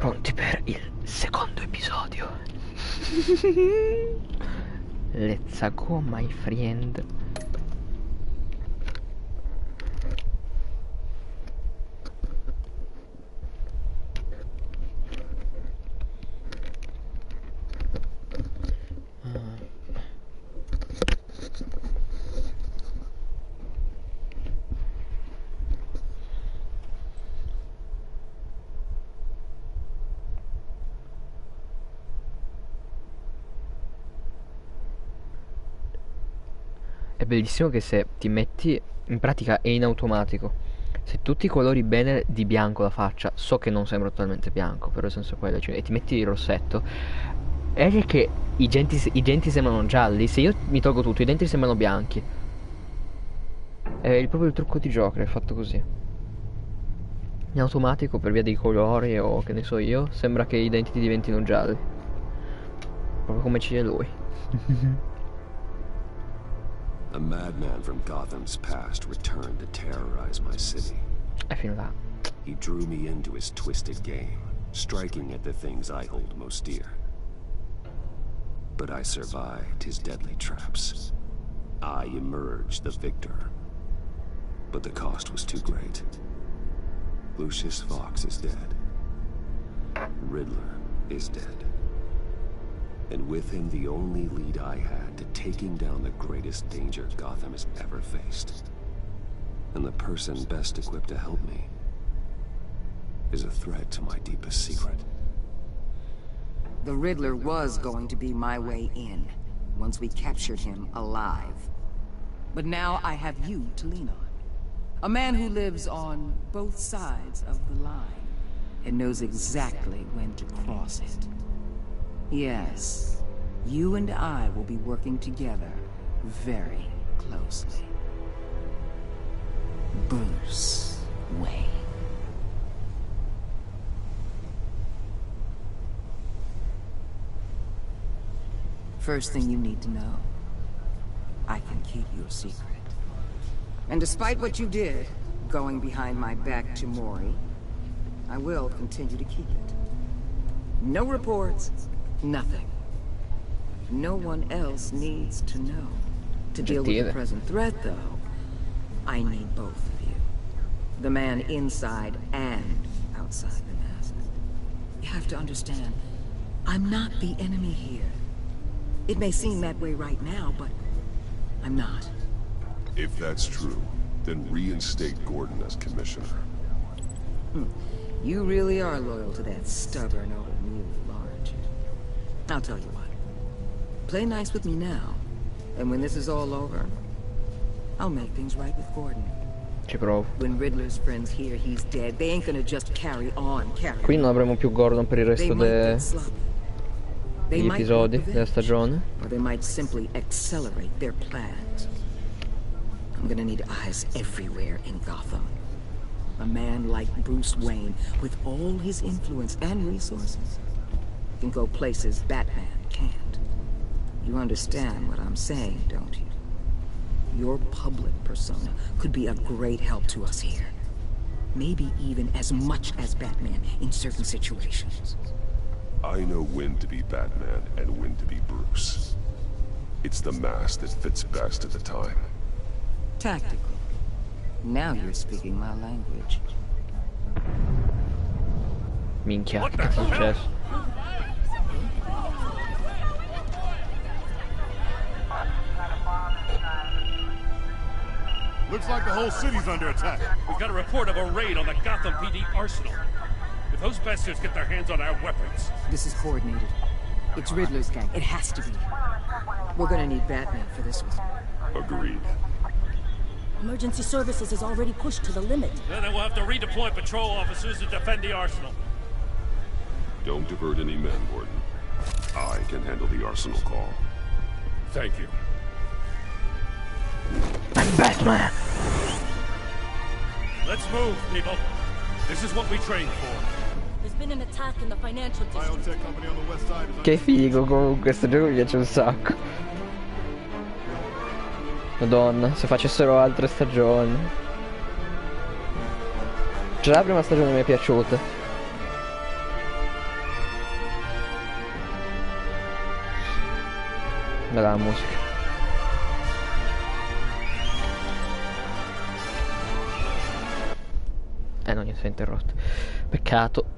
Pronti per il secondo episodio. Let's go, my friend. È bellissimo che se ti metti, in pratica è in automatico. Se tu ti colori bene di bianco la faccia, so che non sembra totalmente bianco, però nel senso quello, cioè, e ti metti il rossetto, vedi che i denti sembrano gialli. Se io mi tolgo tutto, i denti sembrano bianchi. È proprio il trucco di gioco, è fatto così. In automatico, per via dei colori o che ne so io, sembra che i denti ti diventino gialli. Proprio come ci è lui. A madman from Gotham's past returned to terrorize my city. È fin là. He drew me into his twisted game, striking at the things I hold most dear. But I survived his deadly traps. I emerged the victor. But the cost was too great. Lucius Fox is dead. Riddler is dead. And with him the only lead I had to taking down the greatest danger Gotham has ever faced. And the person best equipped to help me is a threat to my deepest secret. The Riddler was going to be my way in, once we captured him alive. But now I have you to lean on. A man who lives on both sides of the line, and knows exactly when to cross it. Yes, you and I will be working together very closely. Bruce Wayne. First thing you need to know, I can keep your secret. And despite what you did, going behind my back to Mori, I will continue to keep it. No reports, nothing. No one else needs to know. To deal with the present threat, though, I need both of you. The man inside and outside the mask. You have to understand, I'm not the enemy here. It may seem that way right now, but I'm not. If that's true, then reinstate Gordon as commissioner. You really are loyal to that stubborn old mule, aren't you? I'll tell you what. Play nice with me now, and when this is all over, I'll make things right with Gordon. Ci provo. When Riddler's friends hear he's dead, they ain't gonna just carry on. Qui non avremo più Gordon per il resto degli episodi della stagione. Or they might simply accelerate their plans. I'm gonna need eyes everywhere in Gotham. A man like Bruce Wayne, with all his influence and resources, can go places Batman can't. You understand what I'm saying, don't you? Your public persona could be a great help to us here. Maybe even as much as Batman in certain situations. I know when to be Batman and when to be Bruce. It's the mask that fits best at the time. Tactical. Now you're speaking my language. Minchia, che è successo? Looks like the whole city's under attack. We've got a report of a raid on the Gotham PD arsenal. If those bastards get their hands on our weapons... This is coordinated. It's Riddler's gang. It has to be. We're gonna need Batman for this one. Agreed. Emergency services is already pushed to the limit. Then we'll have to redeploy patrol officers to defend the arsenal. Don't divert any men, Gordon. I can handle the arsenal call. Thank you. I'm Batman! Let's move, people. This is what we trained for. There's been an attack in the financial district. Biotech company on the west side is Che figo comunque, questo gioco mi piace un sacco. Madonna, se facessero altre stagioni. Già la prima stagione mi è piaciuta. Dalla musica. Non si è interrotto. Peccato.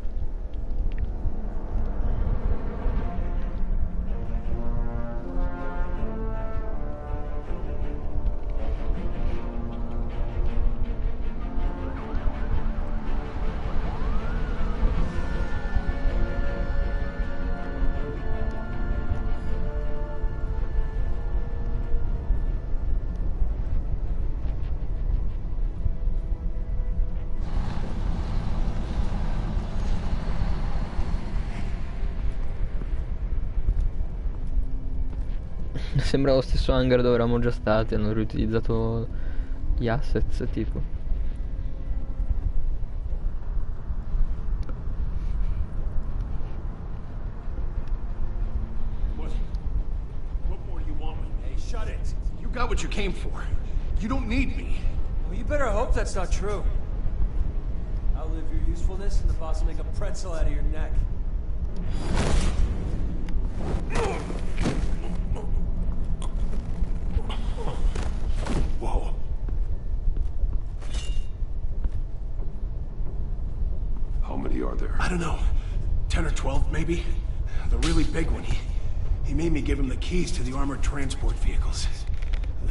Sembra lo stesso hangar dove eravamo già stati, hanno riutilizzato gli assets tipo. What more do you want with me? Hey, shut it. You got what you came for. You don't need me. Well, you better hope that's not true. Outlive your usefulness and the boss will make a pretzel out of your neck. Whoa. How many are there? I don't know. 10 or 12, maybe? The really big one, he made me give him the keys to the armored transport vehicles.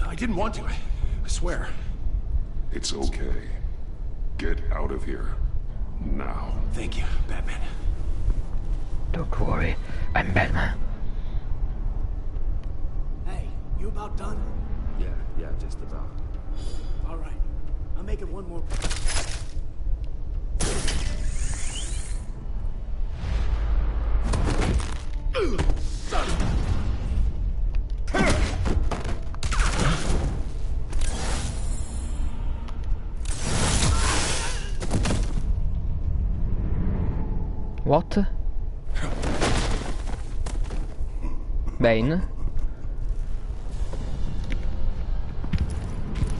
I didn't want to, I swear. It's okay. Get out of here. Now. Thank you, Batman. Don't worry, I'm Batman. Hey, you about done? Yeah, just about. All right. I'll make it one more. What? Bane?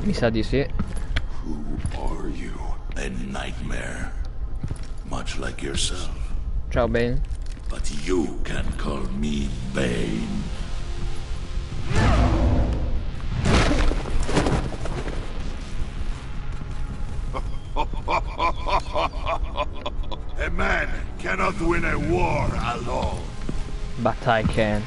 Mi sa di sì. Who are you? A nightmare. Much like yourself. Ciao Bane. But you can call me Bane. A man cannot win a war alone. But I can.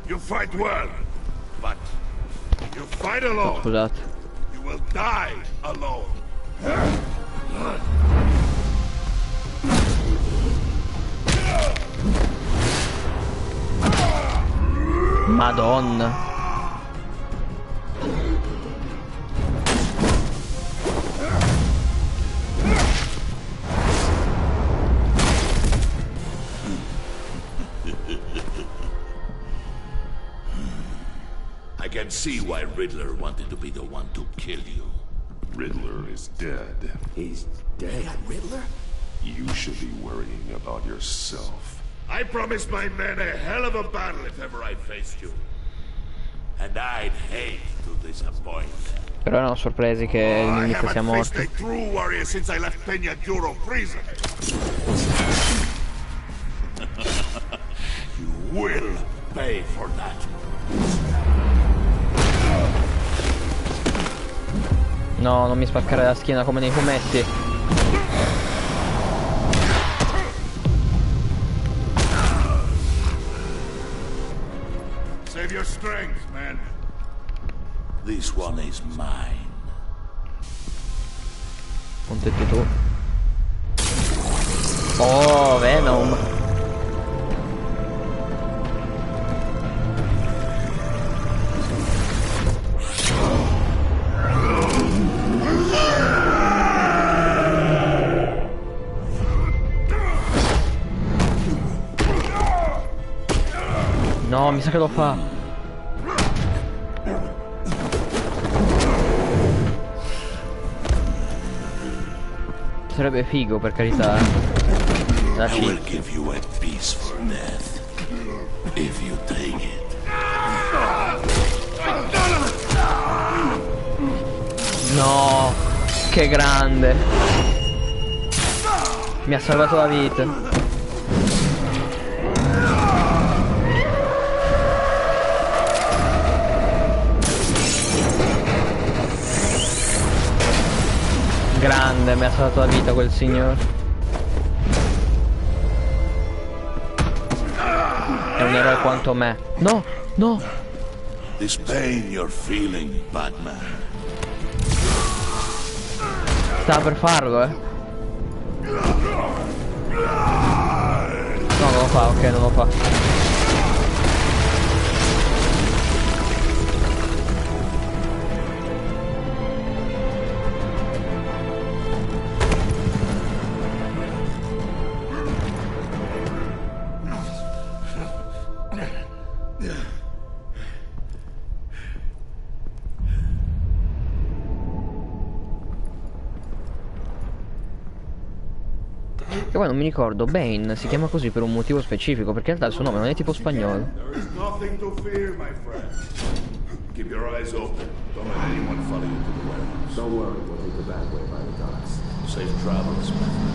You fight well, but you fight alone. Scusate. You will die alone. Madonna. I can see why Riddler wanted to be the one to kill you. Riddler is dead. He's dead. Riddler? You should be worrying about yourself. I promised my men a hell of a battle if ever I faced you. And I'd hate to disappoint them. Però erano sorpresi che il I nemico sia haven't faced morto. a true warrior since I left Peña Duro prison. You will pay for that. No, non mi spaccare la schiena come nei fumetti. Save your strength, man. This one is mine. Contetti tu. Oh, Venom. No, mi sa che lo fa. Sarebbe figo, per carità. La I will cheat. give you a peaceful death. If you take it. No, che grande. Mi ha salvato la vita. grande, mi ha salvato la vita quel signore. È un eroe quanto me. No, no. This pain you're feeling, Batman. Stava per farlo, eh. No, non lo fa, ok, non lo fa. Che poi non mi ricordo, Bane si chiama così per un motivo specifico, perché in realtà il suo nome non è tipo spagnolo. There is nothing to fear, my friend. Keep your eyes open. Don't let anyone follow you to the warehouse. Don't worry, we'll take the back way by the docks. Safe travels, my friends.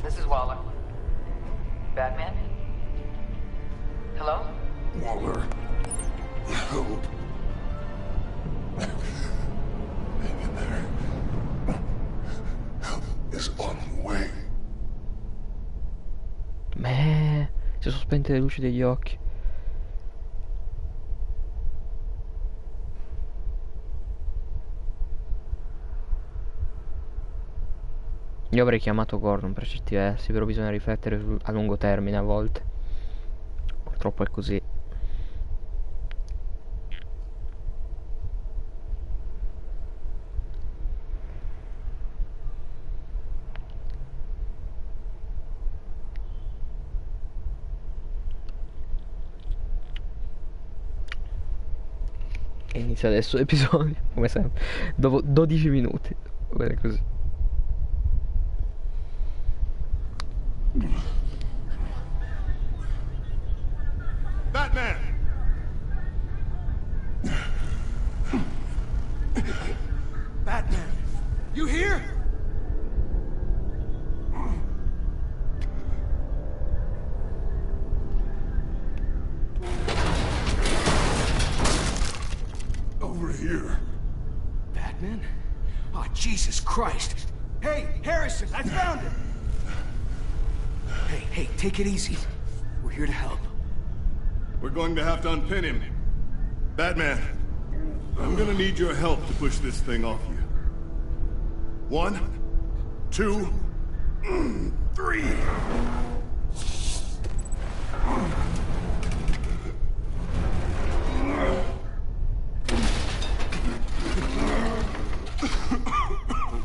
This is Waller. Batman? Hello? Waller. Help. Hang in there. Help is on the way. Beh, si sono spente le luci degli occhi. Io avrei chiamato Gordon per certi versi, però bisogna riflettere a lungo termine a volte. Purtroppo è così. E inizia adesso l'episodio, come sempre, dopo 12 minuti. Va bene così. Batman! Batman, you here? Over here. Batman? Oh, Jesus Christ. Hey, Harrison, I found him. Hey, take it easy. We're here to help. We're going to have to unpin him. Batman, I'm gonna need your help to push this thing off you. 1, 2, 3.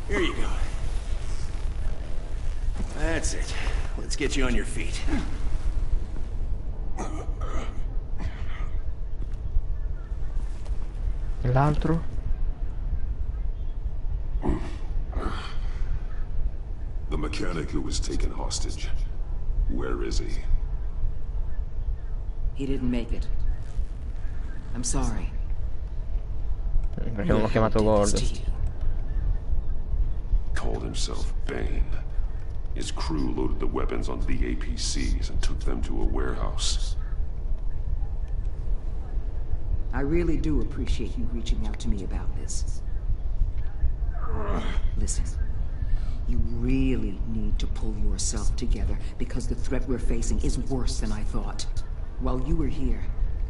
Here you go. That's it. Let's get you on your feet. L'altro? The mechanic who was taken hostage. Where is he? He didn't make it. I'm sorry. Perché non l'ho chiamato Gordon. Called himself Bane. His crew loaded the weapons onto the APCs and took them to a warehouse. I really do appreciate you reaching out to me about this. Listen, you really need to pull yourself together because the threat we're facing is worse than I thought. While you were here,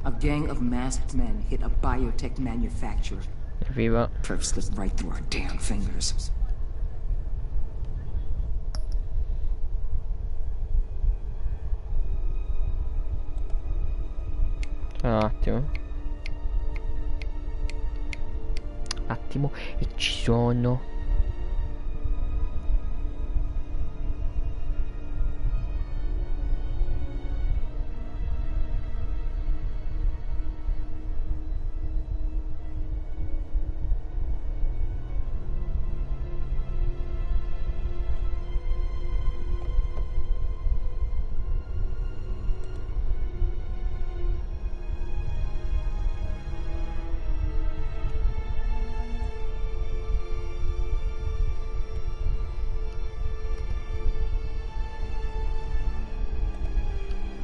a gang of masked men hit a biotech manufacturer. Viva. Perf slipped right through our damn fingers. Un attimo, e ci sono.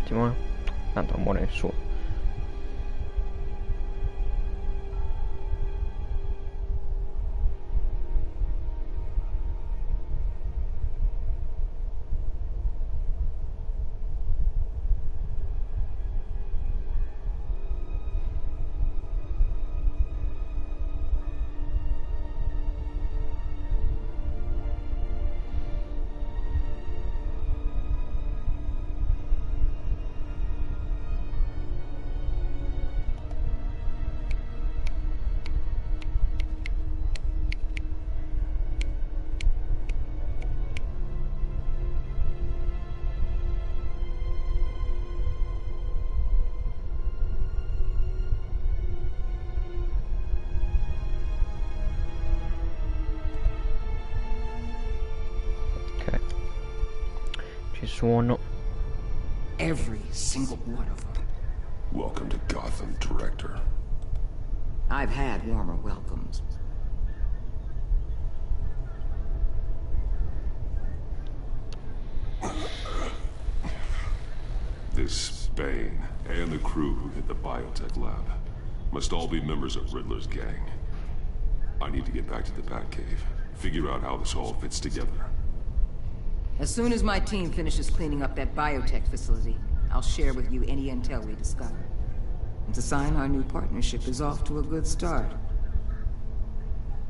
attimo, tanto non muore nessuno. Suono. Every single one of them. Welcome to Gotham, Director. I've had warmer welcomes. This Bane and the crew who hit the biotech lab must all be members of Riddler's gang. I need to get back to the Batcave, figure out how this all fits together. As soon as my team finishes cleaning up that biotech facility, I'll share with you any intel we discover. And to sign our new partnership is off to a good start.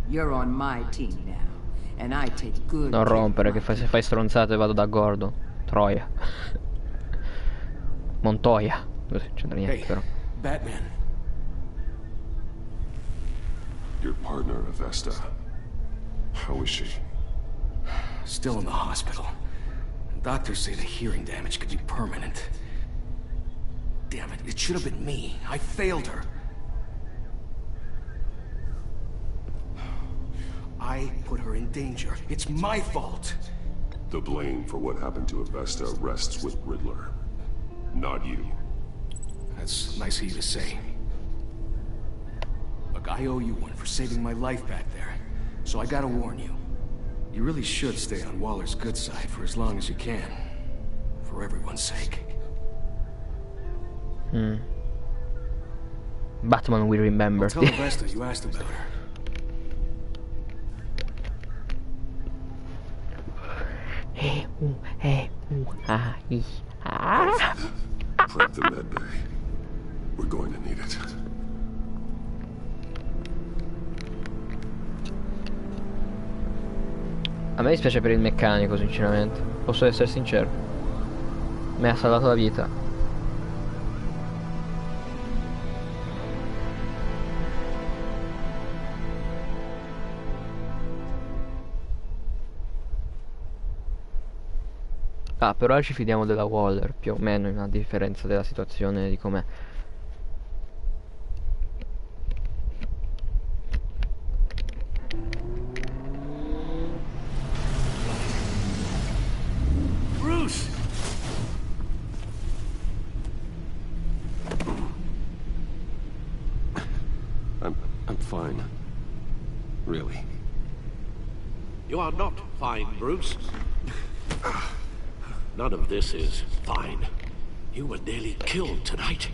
You're on my team now, and I take good Non rompere, che se fai stronzate vado da Gordon. Troia. Montoya. Così, c'entra niente, però. Batman. Your partner, Avesta. How is she? Still in the hospital. Doctors say the hearing damage could be permanent. Damn it, it should have been me. I failed her. I put her in danger. It's my fault. The blame for what happened to Avesta rests with Riddler, not you. That's nice of you to say. Look, I owe you one for saving my life back there. So I gotta warn you. You really should stay on Waller's good side for as long as you can. For everyone's sake. Batman will remember. I'll tell Avesta you asked about her. Prep the med bay. We're going to need it. A me dispiace per il meccanico, sinceramente. Posso essere sincero. Mi ha salvato la vita. Ah, però ci fidiamo della Waller, più o meno, a differenza della situazione di com'è. Bruce! I'm fine. Really. You are not fine, Bruce. None of this is fine. You were nearly killed tonight.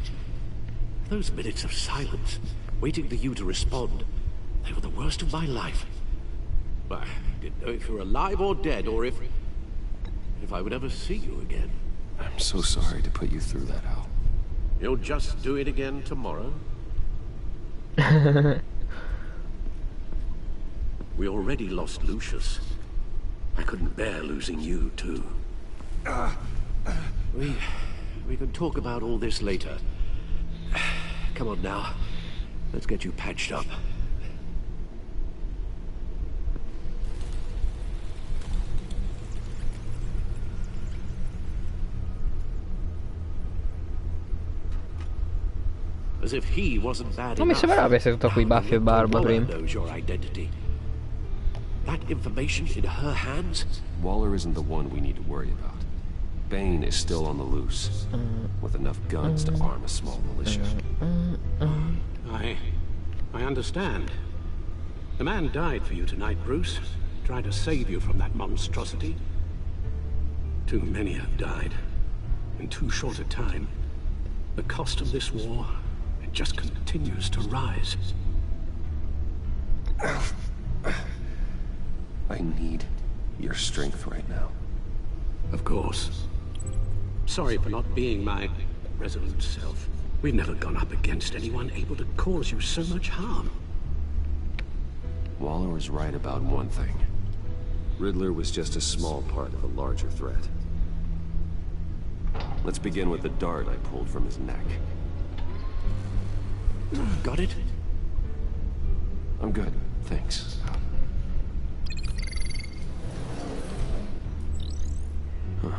Those minutes of silence, waiting for you to respond, they were the worst of my life. I didn't know if you were alive or dead, or if I would ever see you again. I'm so sorry to put you through that, Al. You'll just do it again tomorrow? We already lost Lucius. I couldn't bear losing you, too. We can talk about all this later. Come on now. Let's get you patched up. As if he wasn't bad Non mi sembrava avesse tutto qui baffi e barba prima. Knows your identity. That information in her hands? Waller isn't the one we need to worry about. Bane is still on the loose, with enough guns to arm a small militia. I understand. The man died for you tonight, Bruce. Tried to save you from that monstrosity. Too many have died. in too short a time. The cost of this war, it just continues to rise. I need your strength right now. Of course. Sorry for not being my resolute self. We've never gone up against anyone able to cause you so much harm. Waller was right about one thing. Riddler was just a small part of a larger threat. Let's begin with the dart I pulled from his neck. Got it? I'm good, thanks. Huh.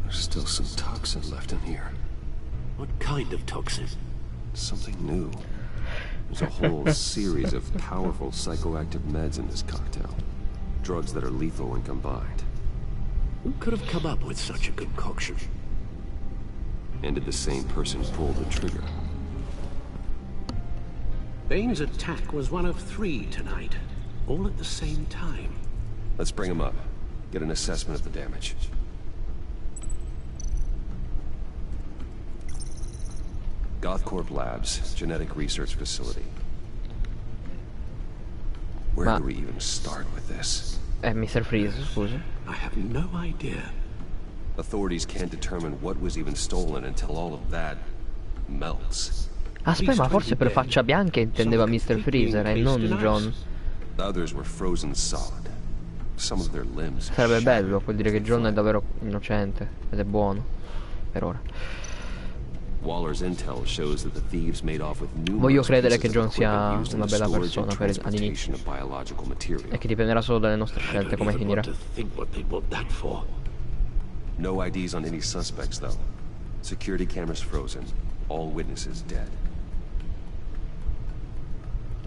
There's still some toxin left in here. What kind of toxin? Something new. There's a whole series of powerful psychoactive meds in this cocktail. Drugs that are lethal when combined. Who could have come up with such a concoction? And did the same person pull the trigger? Bane's attack was one of 3 tonight, all at the same time. Let's bring him up. Get an assessment of the damage. Gothcorp Labs, genetic research facility. Where do we even start with this? Mr. Freeze, scusa. I have no idea. Authorities can't determine what was even stolen until all of that melts. Aspetta, ma forse per faccia bianca intendeva Mr. Freezer e non John. The others were frozen solid. Some of their limbs. Sarebbe bello, vuol dire che John è davvero innocente ed è buono per ora. Waller's intel shows that the thieves made off with Voglio credere che John sia una bella persona per all'inizio e che dipenderà solo dalle nostre scelte come finirà. No IDs on any suspects though. Security cameras frozen. All witnesses dead.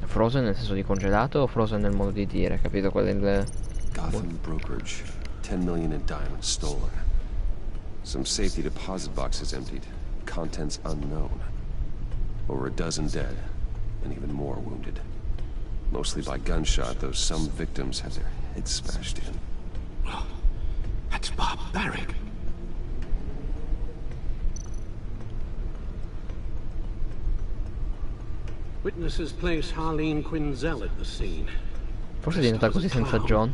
Frozen nel senso di congelato o frozen nel modo di dire, capito? Quelle Gotham brokerage. 10 million in diamonds stolen. Some safety deposit boxes emptied. Contents unknown. Over a dozen dead, and even more wounded. Mostly by gunshot, though some victims had their heads smashed in. Well, that's barbaric. Witnesses place Harleen Quinzel at the scene. Forse è diventata così senza John.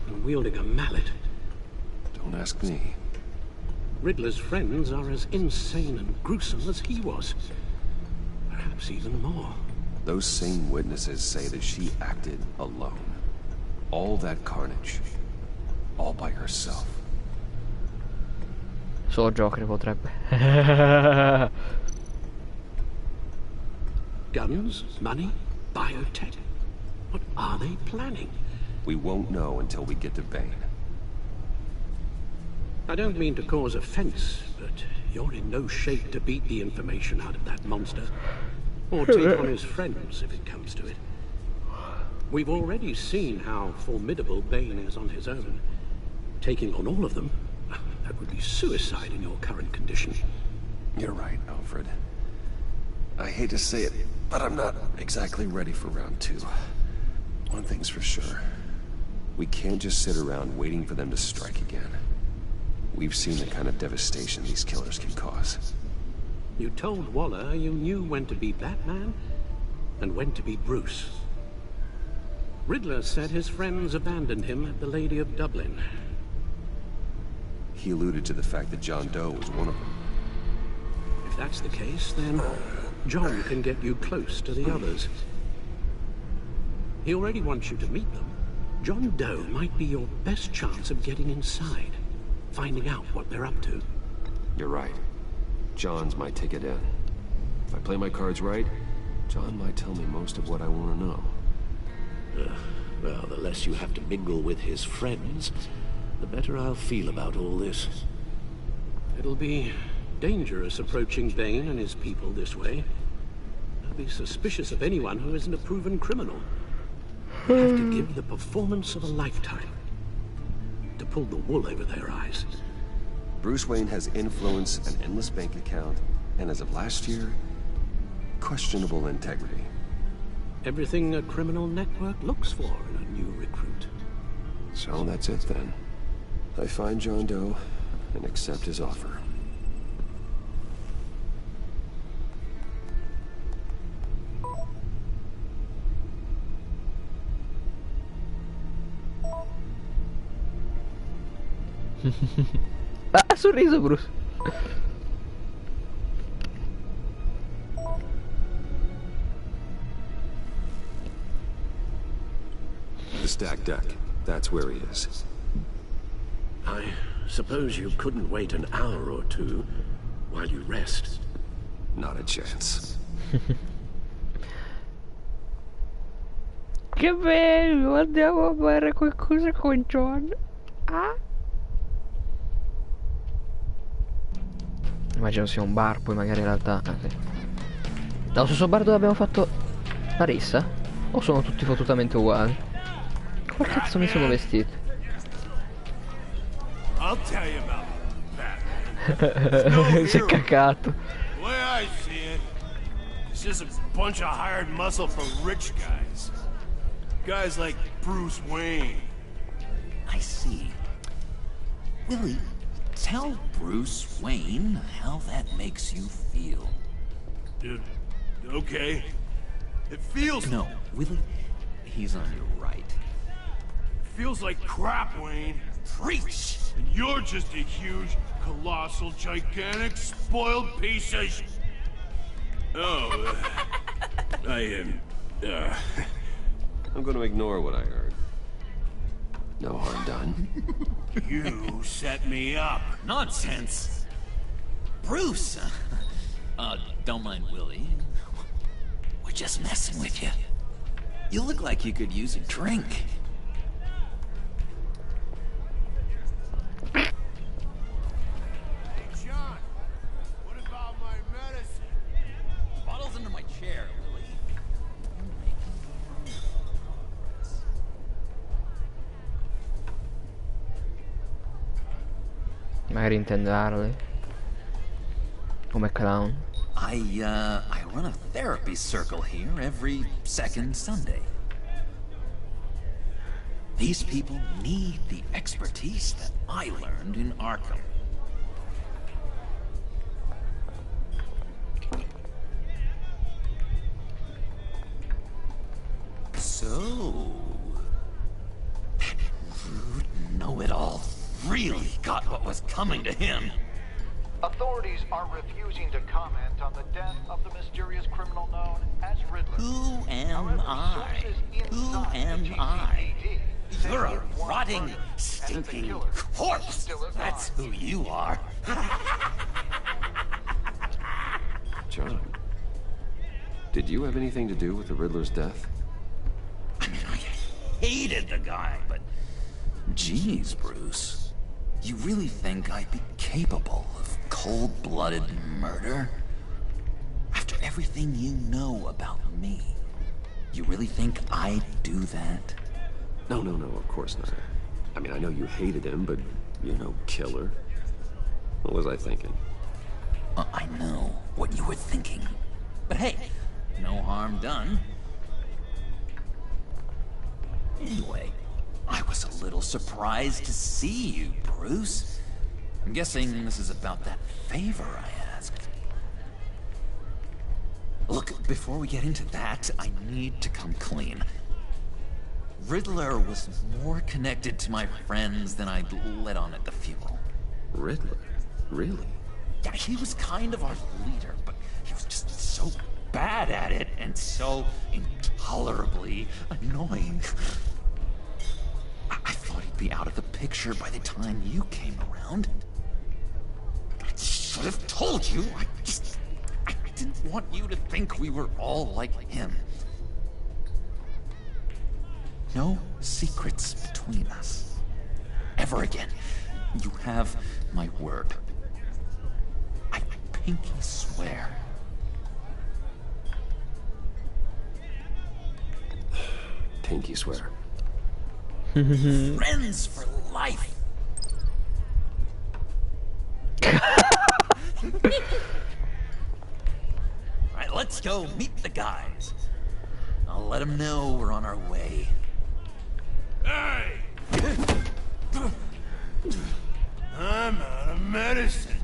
And wielding a mallet. Don't ask me. Riddler's friends are as insane and gruesome as he was. Perhaps even more. Those same witnesses say that she acted alone. All that carnage. All by herself. Solo Joker potrebbe. Guns, money, biotech. What are they planning? We won't know until we get to Bane. I don't mean to cause offense, but you're in no shape to beat the information out of that monster. Or take on his friends, if it comes to it. We've already seen how formidable Bane is on his own. Taking on all of them, that would be suicide in your current condition. You're right, Alfred. I hate to say it, but I'm not exactly ready for round 2. One thing's for sure. We can't just sit around waiting for them to strike again. We've seen the kind of devastation these killers can cause. You told Waller you knew when to be Batman and when to be Bruce. Riddler said his friends abandoned him at the Lady of Dublin. He alluded to the fact that John Doe was one of them. If that's the case, then John can get you close to the others. He already wants you to meet them. John Doe might be your best chance of getting inside, finding out what they're up to. You're right. John's my ticket in. If I play my cards right, John might tell me most of what I want to know. Well, the less you have to mingle with his friends, the better I'll feel about all this. It'll be dangerous approaching Bane and his people this way. They'll be suspicious of anyone who isn't a proven criminal. You have to give the performance of a lifetime to pull the wool over their eyes. Bruce Wayne has influence, an endless bank account, and as of last year, questionable integrity. Everything a criminal network looks for in a new recruit. So that's it then. I find John Doe and accept his offer. Ah, sorriso Bruce. The stacked deck. That's where he is. I suppose you couldn't wait an hour or two while you rest. Not a chance. Che bello, andiamo a fare qualcosa con John. Ah? Immagino sia un bar, poi magari in realtà... Ah, sì. Dallo stesso bar dove abbiamo fatto la rissa? O sono tutti fottutamente uguali? Come cazzo mi sono vestito? I'll tell you about that. Si è cacato. The way I see it, it's just a bunch of hired muscle for rich guys. Guys like Bruce Wayne. I see. Willie, tell Bruce Wayne how that makes you feel. Dude, okay. It feels... No, Willie, he's on your right. It feels like crap, Wayne. Preach! And you're just a huge, colossal, gigantic, spoiled piece of Oh, I am... I'm gonna ignore what I heard. No harm done. You set me up. Nonsense! Bruce! Don't mind Willie. We're just messing with you. You look like you could use a drink. John, what about my medicine? Bottle's under my chair, Willie. Magari intende Harley. Come clown. I run a therapy circle here every second Sunday. These people need the expertise that I learned in Arkham. So... that rude know-it-all really got what was coming to him. Authorities are refusing to comment on the death of the mysterious criminal known as Riddler. Who am I? Who am I? You're a rotting, stinking corpse! That's who you are. John, did you have anything to do with the Riddler's death? I mean, I hated the guy, but... Jeez, Bruce. You really think I'd be capable of cold-blooded murder? After everything you know about me, you really think I'd do that? No, of course not. I mean, I know you hated him, but you're no killer. What was I thinking? I know what you were thinking. But hey, no harm done. Anyway, I was a little surprised to see you, Bruce. I'm guessing this is about that favor I asked. Look, before we get into that, I need to come clean. Riddler was more connected to my friends than I'd let on at the funeral. Riddler? Really? Yeah, he was kind of our leader, but he was just so bad at it and so intolerably annoying. I thought he'd be out of the picture by the time you came around. I should have told you. I didn't want you to think we were all like him. No secrets between us. Ever again. You have my word. I pinky swear. Pinky swear. Friends for life. Alright, let's go meet the guys. I'll let them know we're on our way. Hey! I'm out of medicine.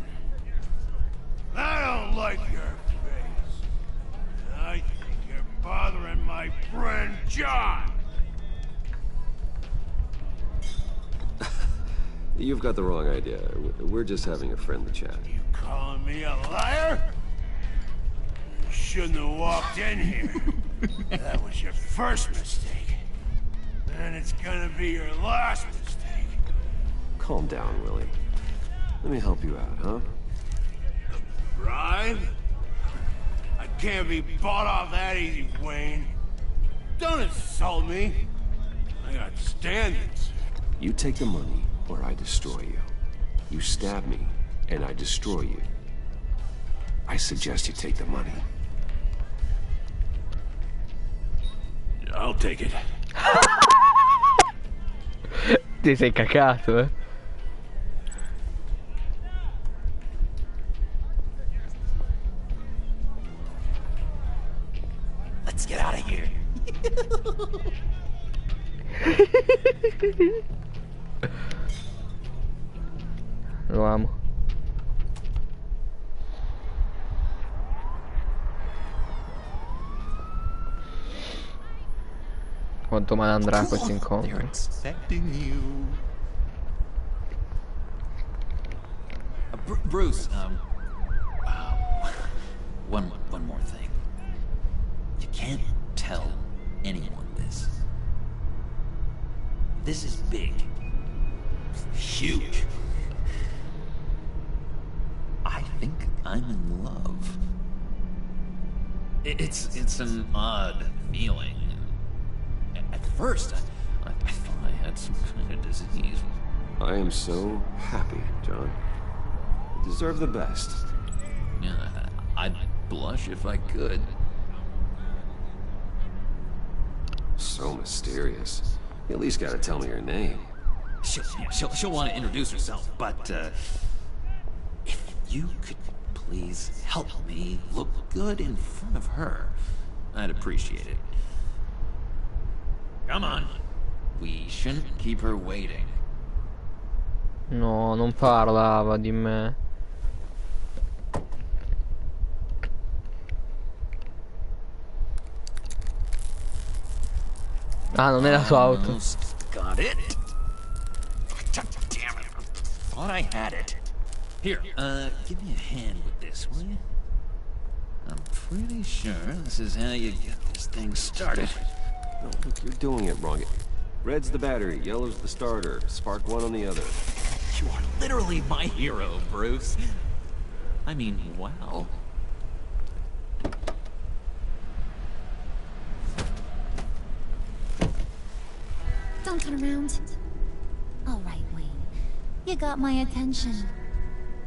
I don't like your face. I think you're bothering my friend John. You've got the wrong idea. We're just having a friendly chat. Calling me a liar? You shouldn't have walked in here. That was your first mistake. And it's gonna be your last mistake. Calm down, Willie. Let me help you out, huh? Bribe? I can't be bought off that easy, Wayne. Don't insult me. I got standards. You take the money, or I destroy you. You stab me, and I destroy you. I suggest you take the money. I'll take it. Ti sei cacato, eh? Let's get out of here. Lo amo. Quanto male andrà questo incontro? Expecting you. Bruce, one more thing. You can't tell anyone this. This is big. Huge. I think I'm in love. It's an odd feeling. At first, I thought I had some kind of disease. I am so happy, John. You deserve the best. Yeah, I'd blush if I could. So mysterious. You at least gotta tell me your name. She'll want to introduce herself, but if you could please help me look good in front of her, I'd appreciate it. Come on. We shouldn't keep her waiting. No, non parlava di me. Ah, non è la sua auto. Got it. Damn it. Thought I had it. Here, give me a hand with this, will you? I'm pretty sure this is how you get this thing started. No, look, you're doing it wrong. Red's the battery, yellow's the starter. Spark one on the other. You are literally my hero, Bruce. I mean, wow. Don't turn around. All right, Wayne. You got my attention.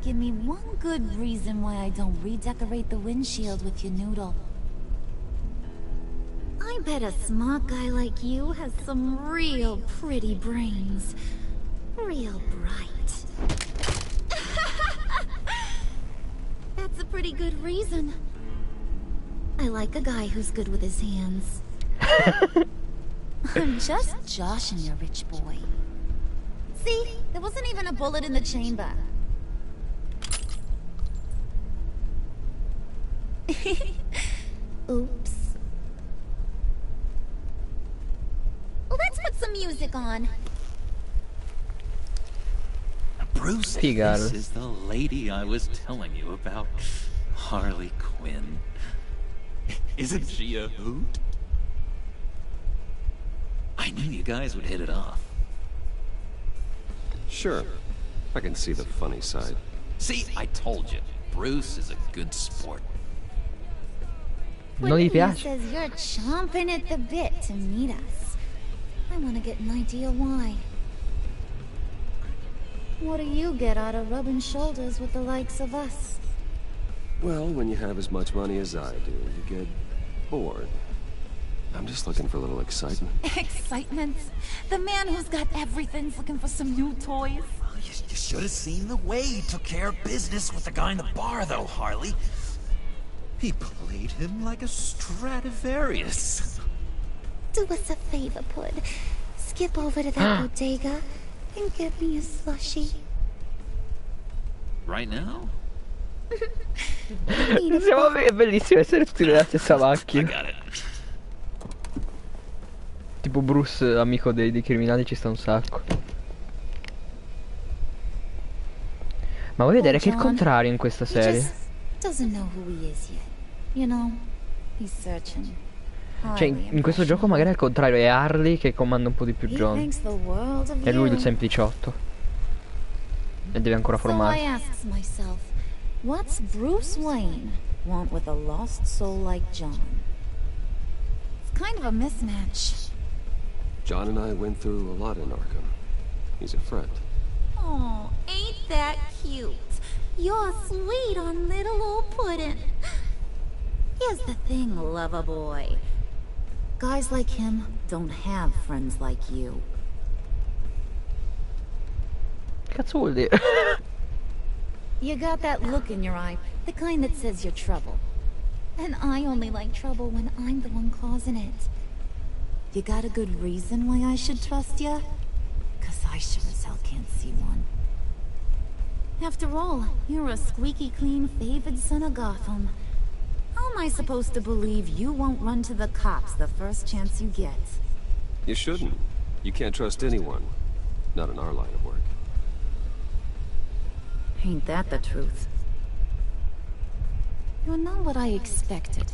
Give me one good reason why I don't redecorate the windshield with your noodle. I bet a smart guy like you has some real pretty brains. Real bright. That's a pretty good reason. I like a guy who's good with his hands. I'm just joshing you, rich boy. See? There wasn't even a bullet in the chamber. Oops. Let's put some music on. Bruce, this is the lady I was telling you about. Harley Quinn. Isn't she a hoot? I knew you guys would hit it off. Sure. I can see the funny side. See, I told you. Bruce is a good sport. Non gli piace. Says you're chomping at the bit to meet us. I want to get an idea why. What do you get out of rubbing shoulders with the likes of us? Well, when you have as much money as I do, you get bored. I'm just looking for a little excitement. Excitement? The man who's got everything's looking for some new toys. You should have seen the way he took care of business with the guy in the bar, though, Harley. He played him like a Stradivarius. Do us a favor, Pud. Skip over to that bodega and get me a slushie. Right now? È bellissimo essere tutti nella stessa macchina. I got it. Tipo Bruce, amico dei criminali, ci sta un sacco. Ma vuoi vedere che è il John, contrario in questa he serie? just doesn't know who he is yet. You know, he's searching. Cioè, in questo gioco magari è al contrario, è Harley che comanda un po' di più He John. thinks the world of È lui il you. sempliciotto. E deve ancora So I formarsi. asks myself, what's Bruce Wayne want with a lost soul like John? It's kind of a mismatch. John and I went through a lot in Arkham. He's a friend. Oh, ain't that cute? You're sweet on little old puddin'. Here's the thing, lover boy. Guys like him don't have friends like you. Cazzo vuol dire? You got that look in your eye, the kind that says you're trouble. And I only like trouble when I'm the one causing it. You got a good reason why I should trust you? 'Cause I sure as hell can't see one. After all, you're a squeaky clean favored son of Gotham. How am I supposed to believe you won't run to the cops the first chance you get? You shouldn't. You can't trust anyone. Not in our line of work. Ain't that the truth? You're not what I expected.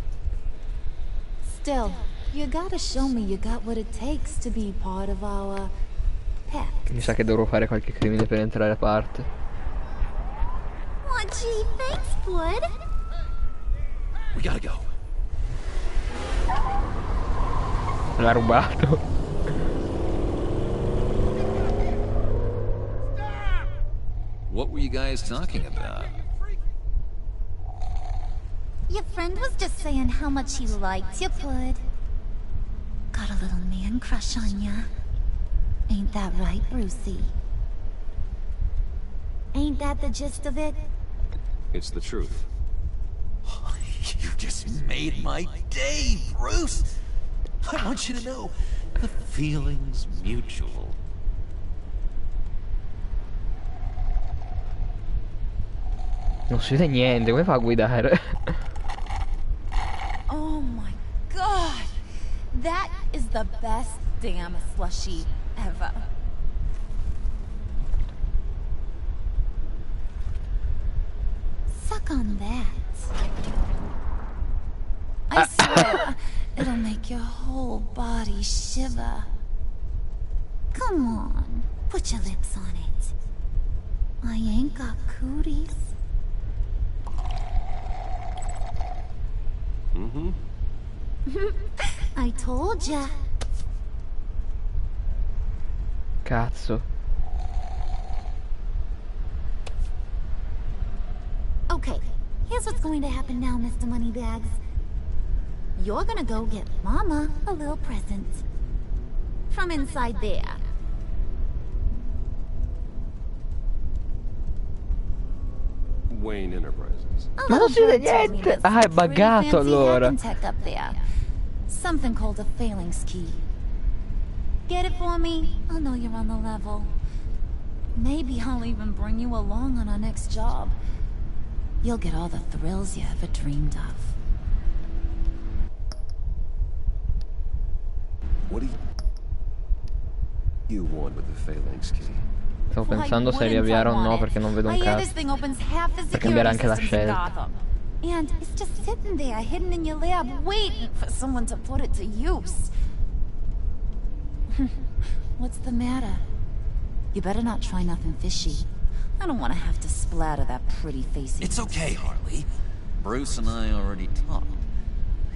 Still, you gotta show me you got what it takes to be part of our pact. Mi sa che dovrò fare qualche crimine per entrare a parte. Oh, gee, thanks, bud. We gotta go. L'ha rubato. What were you guys talking about? Your friend was just saying how much he liked you, bud. Got a little man crush on ya. Ain't that right, Brucey? Ain't that the gist of it? It's the truth. You just made my day, Bruce! I want you to know, the feeling's mutual. Non si vede niente, come fa a guidare? Oh my god! That is the best damn slushie ever. Suck on that. I swear, it'll make your whole body shiver. Come on, put your lips on it. I ain't got cooties. Mm-hmm. I told ya. Cazzo. Okay, here's what's going to happen now, Mr. Moneybags. You're gonna go get Mama a little present. From inside there. Wayne Enterprises. Ma non si vede niente! Ah, è buggato allora. Tech up there. Something called a phalanx key. Get it for me? I'll know you're on the level. Maybe I'll even bring you along on our next job. You'll get all the thrills you ever dreamed of. What do you want with the phalanx key? Stavo pensando se riavviare o no perché non vedo un cazzo. Per cambiare anche la scelta. And it's just sitting there, hidden in your lab, waiting for someone to put it to use. What's the matter? You better not try nothing fishy. I don't want to have to splatter that pretty face. It's okay, Harley. Bruce and I already talked.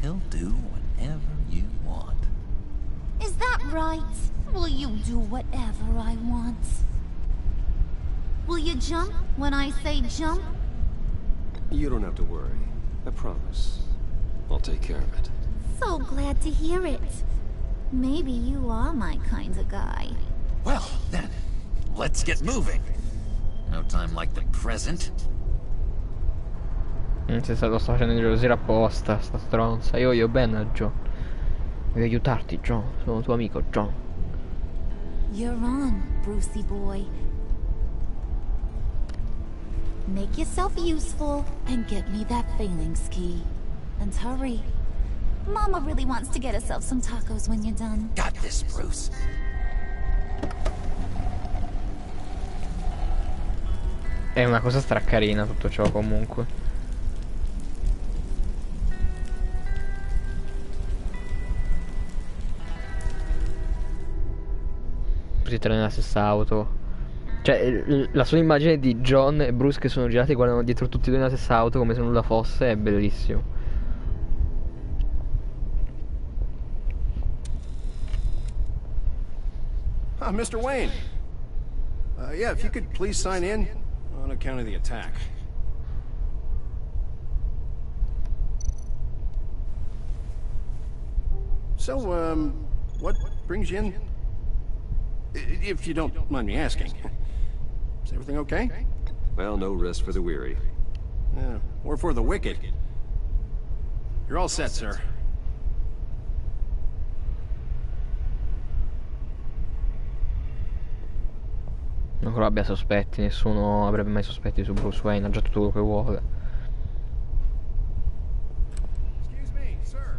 He'll do whatever you want. Is that right? Will you do whatever I want? Will you jump when I say jump? You don't have to worry. I promise. I'll take care of it. So glad to hear it. Maybe you are my kind of guy. Well, then, let's get moving. No time like the present. Si lo sta facendo ingelosire apposta, sta stronza. Io bene, John. Devo aiutarti, John. Sono tuo amico, John. You're on, Brucey boy. Make yourself useful and get me that phalanx key. And hurry. Mama really wants to get herself some tacos when you're done. Got this, Bruce. È una cosa stracarina tutto ciò comunque. Si trova nella stessa auto. Cioè, la sola immagine di John e Bruce che sono girati e guardano dietro tutti e due nella stessa auto come se nulla fosse è bellissimo. Mr. Wayne. Yeah, if you could please sign in on account of the attack. So, what brings you in? If you don't mind me asking. Is everything okay? Well, no rest for the weary. Or for the wicked. You're all set, sir. Non che abbia sospetti, nessuno avrebbe mai sospetti su Bruce Wayne, ha già tutto quello che vuole. Excuse me, sir.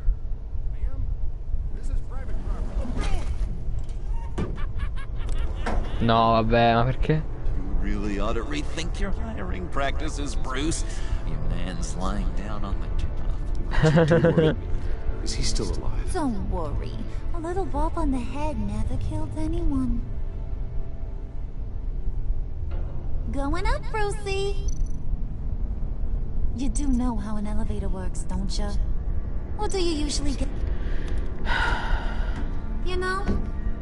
Ma'am, this is private property. No, vabbè, ma perché? You really ought to rethink your hiring practices, Bruce. Your man's lying down on the job. Is he still alive? Don't worry. A little bump on the head never killed anyone. Going up, Brucey. You do know how an elevator works, don't you? What do you usually get? You know,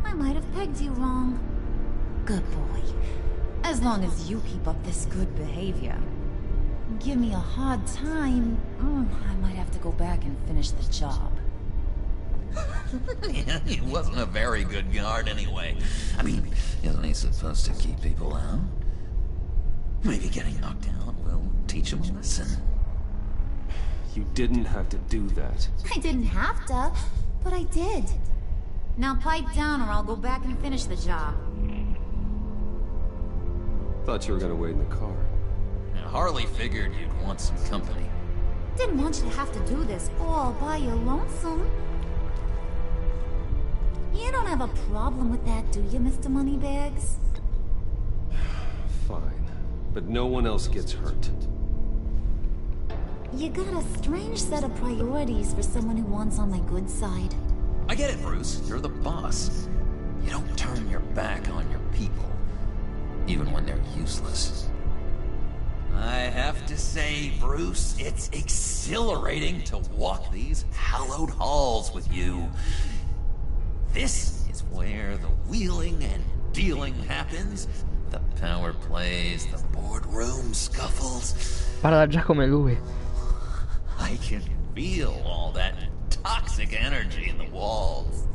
I might have pegged you wrong. Good boy. As long as you keep up this good behavior. Give me a hard time, I might have to go back and finish the job. Yeah, he wasn't a very good guard anyway. I mean, isn't he supposed to keep people out? Maybe getting knocked out will teach him a lesson. You didn't have to do that. I didn't have to, but I did. Now pipe down or I'll go back and finish the job. Thought you were gonna wait in the car. Now, Harley figured you'd want some company. Didn't want you to have to do this all by your lonesome. You don't have a problem with that, do you, Mr. Moneybags? Fine. But no one else gets hurt. You got a strange set of priorities for someone who wants on my good side. I get it, Bruce. You're the boss. You don't turn your back on your people, even when they're useless. I have to say, Bruce, it's exhilarating to walk these hallowed halls with you. This is where the wheeling and dealing happens. The power plays, the boardroom scuffles. Parla già come lui. I can feel all that toxic energy in the walls.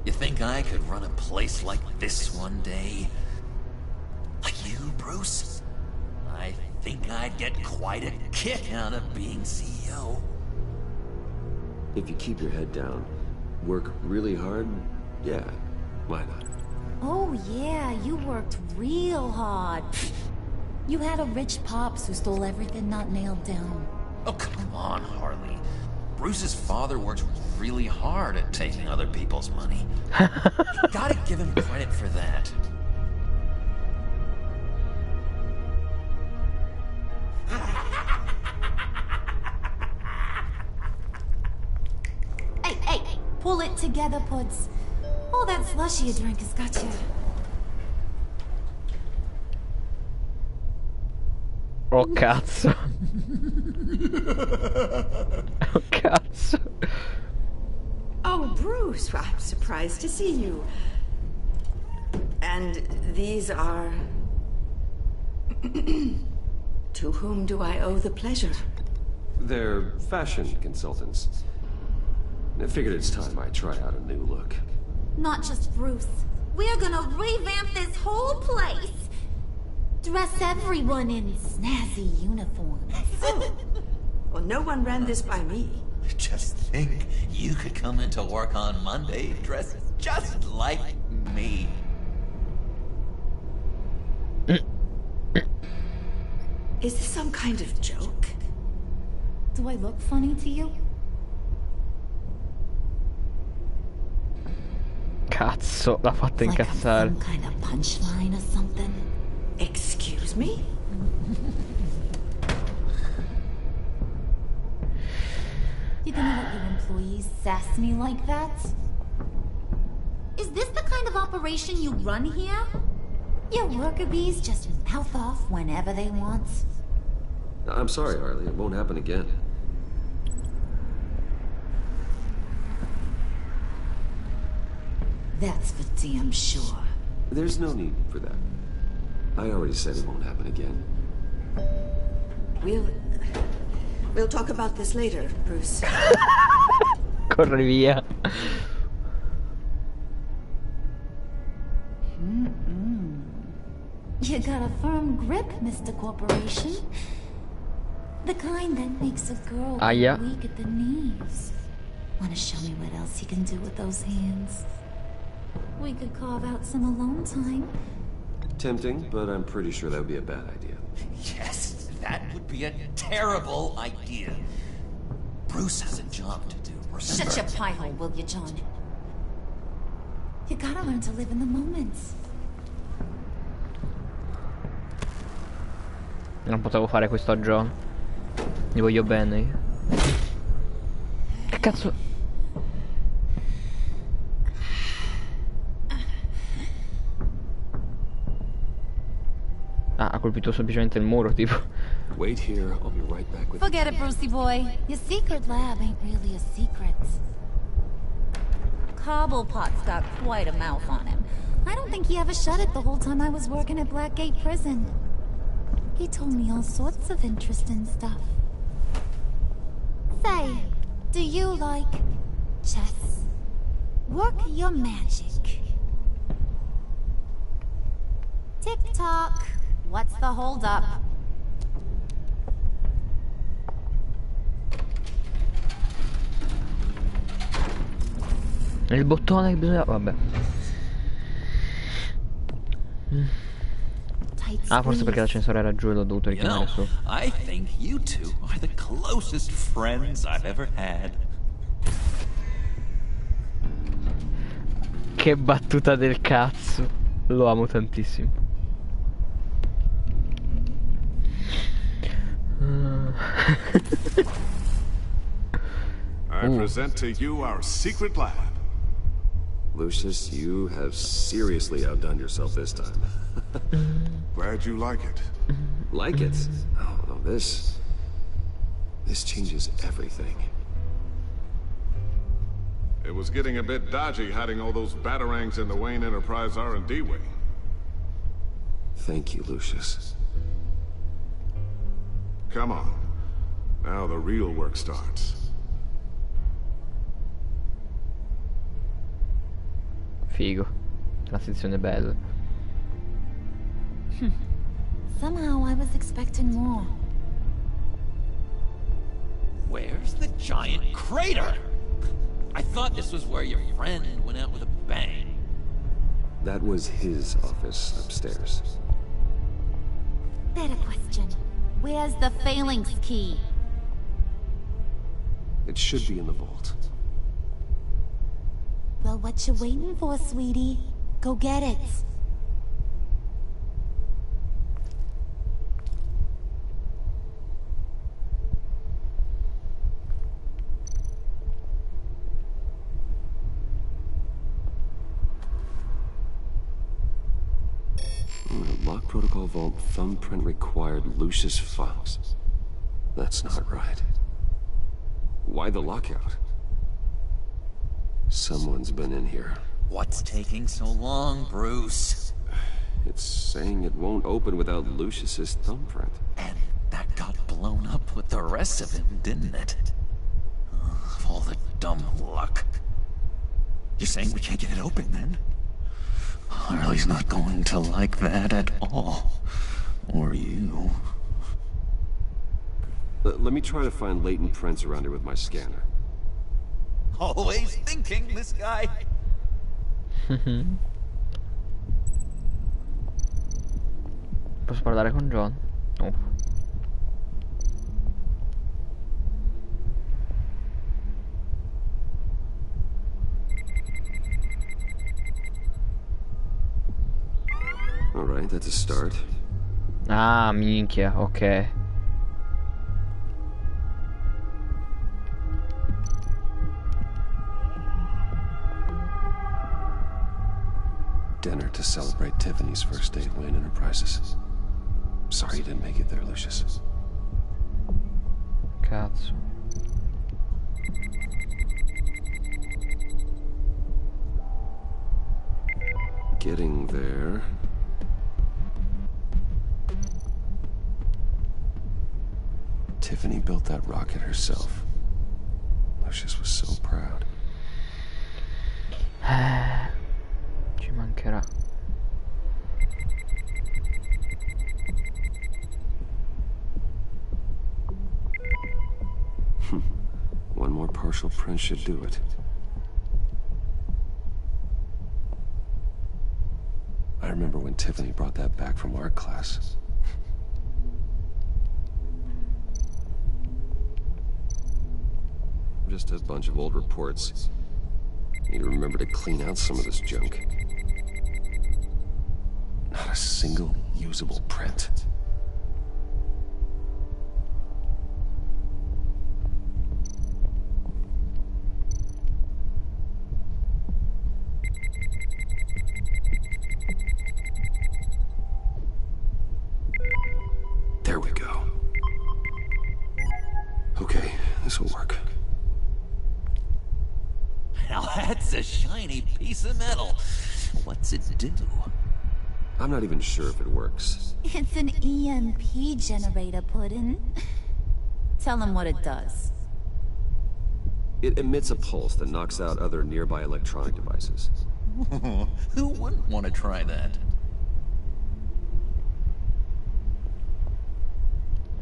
You think I could run a place like this one day? Like you, Bruce? I think I'd get quite a kick out of being CEO. If you keep your head down, work really hard, yeah, why not? Oh yeah, you worked real hard. You had a rich pops who stole everything not nailed down. Oh, come on, Harley. Bruce's father worked really hard at taking other people's money. You gotta give him credit for that. Hey, pull it together, Puds. All that slushy you drink has got you. Oh cazzo. Oh cazzo. Oh, Bruce, I'm surprised to see you. And these are... To whom do I owe the pleasure? They're fashion consultants. I figured it's time I try out a new look. Not just Bruce. We're gonna revamp this whole place. Dress everyone in snazzy uniforms. Oh. Well, no one ran this by me. Just think, you could come into work on Monday dressed just like me. Is this some kind of joke? Do I look funny to you? Cazzo, l'ha fatta incazzare. Some kind of punchline or something? Excuse me? You gonna let your employees sass me like that? Is this the kind of operation you run here? Your worker bees just mouth off whenever they want. I'm sorry, Harley. It won't happen again. That's for damn sure. There's no need for that. I already said it won't happen again. We'll talk about this later, Bruce. Corre via. You got a firm grip, Mr. Corporation. The kind that makes a girl weak at the knees. Wanna show me what else you can do with those hands? We could carve out some alone time. Tempting, but I'm pretty sure that would be a bad idea. Yes, that would be a terrible idea. Bruce has a job to do, remember? Shut your pie hole, will you, John? You gotta learn to live in the moment. Non potevo fare questo a John. Gli voglio bene io. Che cazzo? Ah, ha colpito semplicemente il muro, tipo. Wait here, I'll be right back with Forget it, Brucey boy. Your secret lab ain't really a secret. Cobblepot's got quite a mouth on him. I don't think he ever shut it the whole time I was working at Blackgate Prison. He told me all sorts of interesting stuff. Say, do you like chess? Work your magic. Tick-tock. What's the hold-up? Il bottone che bisogna... vabbè. Ah, forse perché l'ascensore era giù e l'ho dovuto richiamare su. I think you two are the closest friends I've ever had. Che battuta del cazzo. Lo amo tantissimo. I present to you our secret lab. Lucius, you have seriously outdone yourself this time. Glad you like it. Like it? Oh, no, this changes everything. It was getting a bit dodgy hiding all those batarangs in the Wayne Enterprise R&D wing. Thank you, Lucius. Come on. Now the real work starts. Figo. Transizione bella. Somehow I was expecting more. Where's the giant crater? I thought this was where your friend went out with a bang. That was his office upstairs. Better question. Where's the phalanx key? It should be in the vault. Well, what you waiting for, sweetie? Go get it. Lock protocol vault thumbprint required Lucius Fox. That's not right. Why the lockout? Someone's been in here. What's taking so long, Bruce? It's saying it won't open without Lucius's thumbprint. And that got blown up with the rest of him, didn't it? Of all the dumb luck. You're saying we can't get it open, then? Harley's not going to like that at all. Or you. Let me try to find latent prints around here with my scanner. Always thinking, this guy. Posso parlare con John? No. Alright, that's a start. Ah, minchia, ok. Dinner to celebrate Tiffany's first day at Wayne Enterprises. Sorry you didn't make it there, Lucius. Cazzo. Getting there. Tiffany built that rocket herself. Lucius was so proud. Ci mancherà. One more partial print should do it. I remember when Tiffany brought that back from art class. Just a bunch of old reports. Need to remember to clean out some of this junk. Not a single usable print. There we go. Okay, this will work. Now that's a shiny piece of metal. What's it do? I'm not even sure if it works. It's an EMP generator, Puddin'. Tell him what it does. It emits a pulse that knocks out other nearby electronic devices. Who wouldn't want to try that?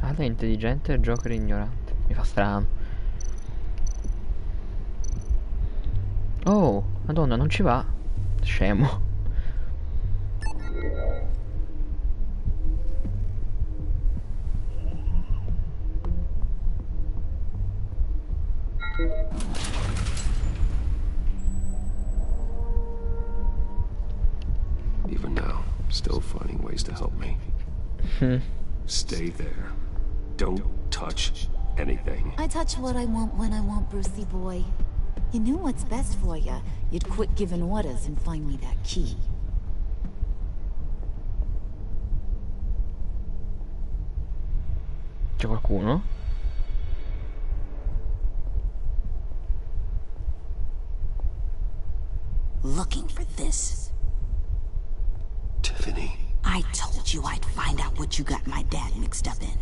Ale è intelligente e Joker ignorante. Mi fa strano. Oh, madonna, non ci va. Scemo. Even now, still finding ways to help me. Stay there. Don't touch anything. I touch what I want when I want, Brucey boy. You knew what's best for you. You'd quit giving orders and find me that key. C'è qualcuno? Looking for this. Tiffany. I told you I'd find out what you got my dad mixed up in.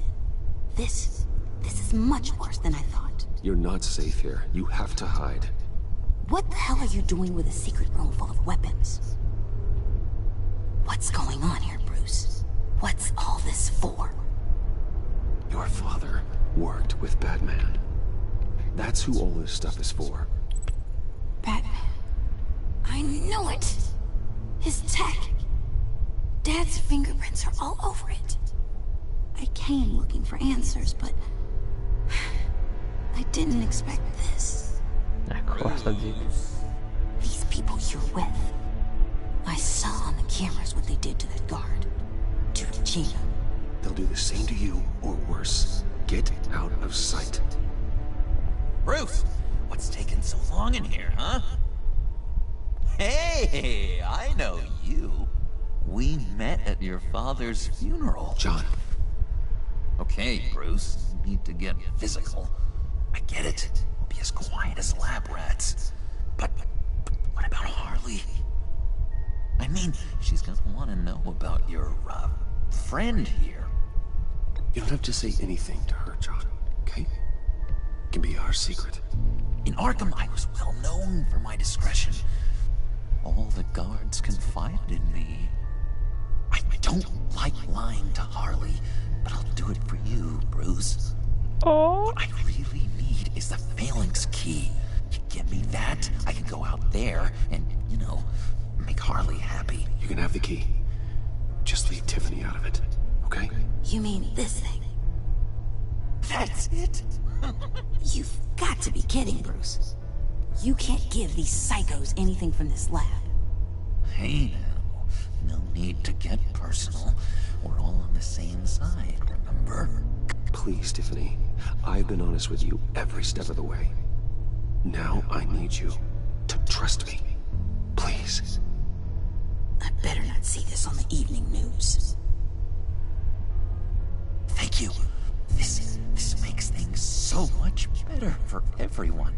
This is much worse than I thought. You're not safe here. You have to hide. What the hell are you doing with a secret room full of weapons? What's going on here, Bruce? What's all this for? Your father worked with Batman. That's who all this stuff is for. Batman. I knew it! His tech. Dad's fingerprints are all over it. I came looking for answers, but I didn't expect this. Ecco, basta zitto. These people you're with. I saw on the cameras what they did to that guard. To Regina. They'll do the same to you, or worse. Get out of sight. Bruce, what's taking so long in here, huh? Hey, I know you. We met at your father's funeral. John. Okay, Bruce, you need to get physical. I get it. Be as quiet as lab rats. But what about Harley? I mean, she's gonna want to know about your, friend here. You don't have to say anything to her, John, okay? It can be our secret. In Arkham, I was well known for my discretion. All the guards confided in me. I don't like lying to Harley, but I'll do it for you, Bruce. Oh. What I really need is the Phalanx key. You give me that, I can go out there and, you know, make Harley happy. You can have the key. Just leave Tiffany out of it, okay? You mean this thing? That's it? You've got to be kidding, Bruce. You can't give these psychos anything from this lab. Hey now, no need to get personal. We're all on the same side, remember? Please, Tiffany. I've been honest with you every step of the way. Now I need you to trust me. Please. I better not see this on the evening news. Thank you. This makes things so much better for everyone.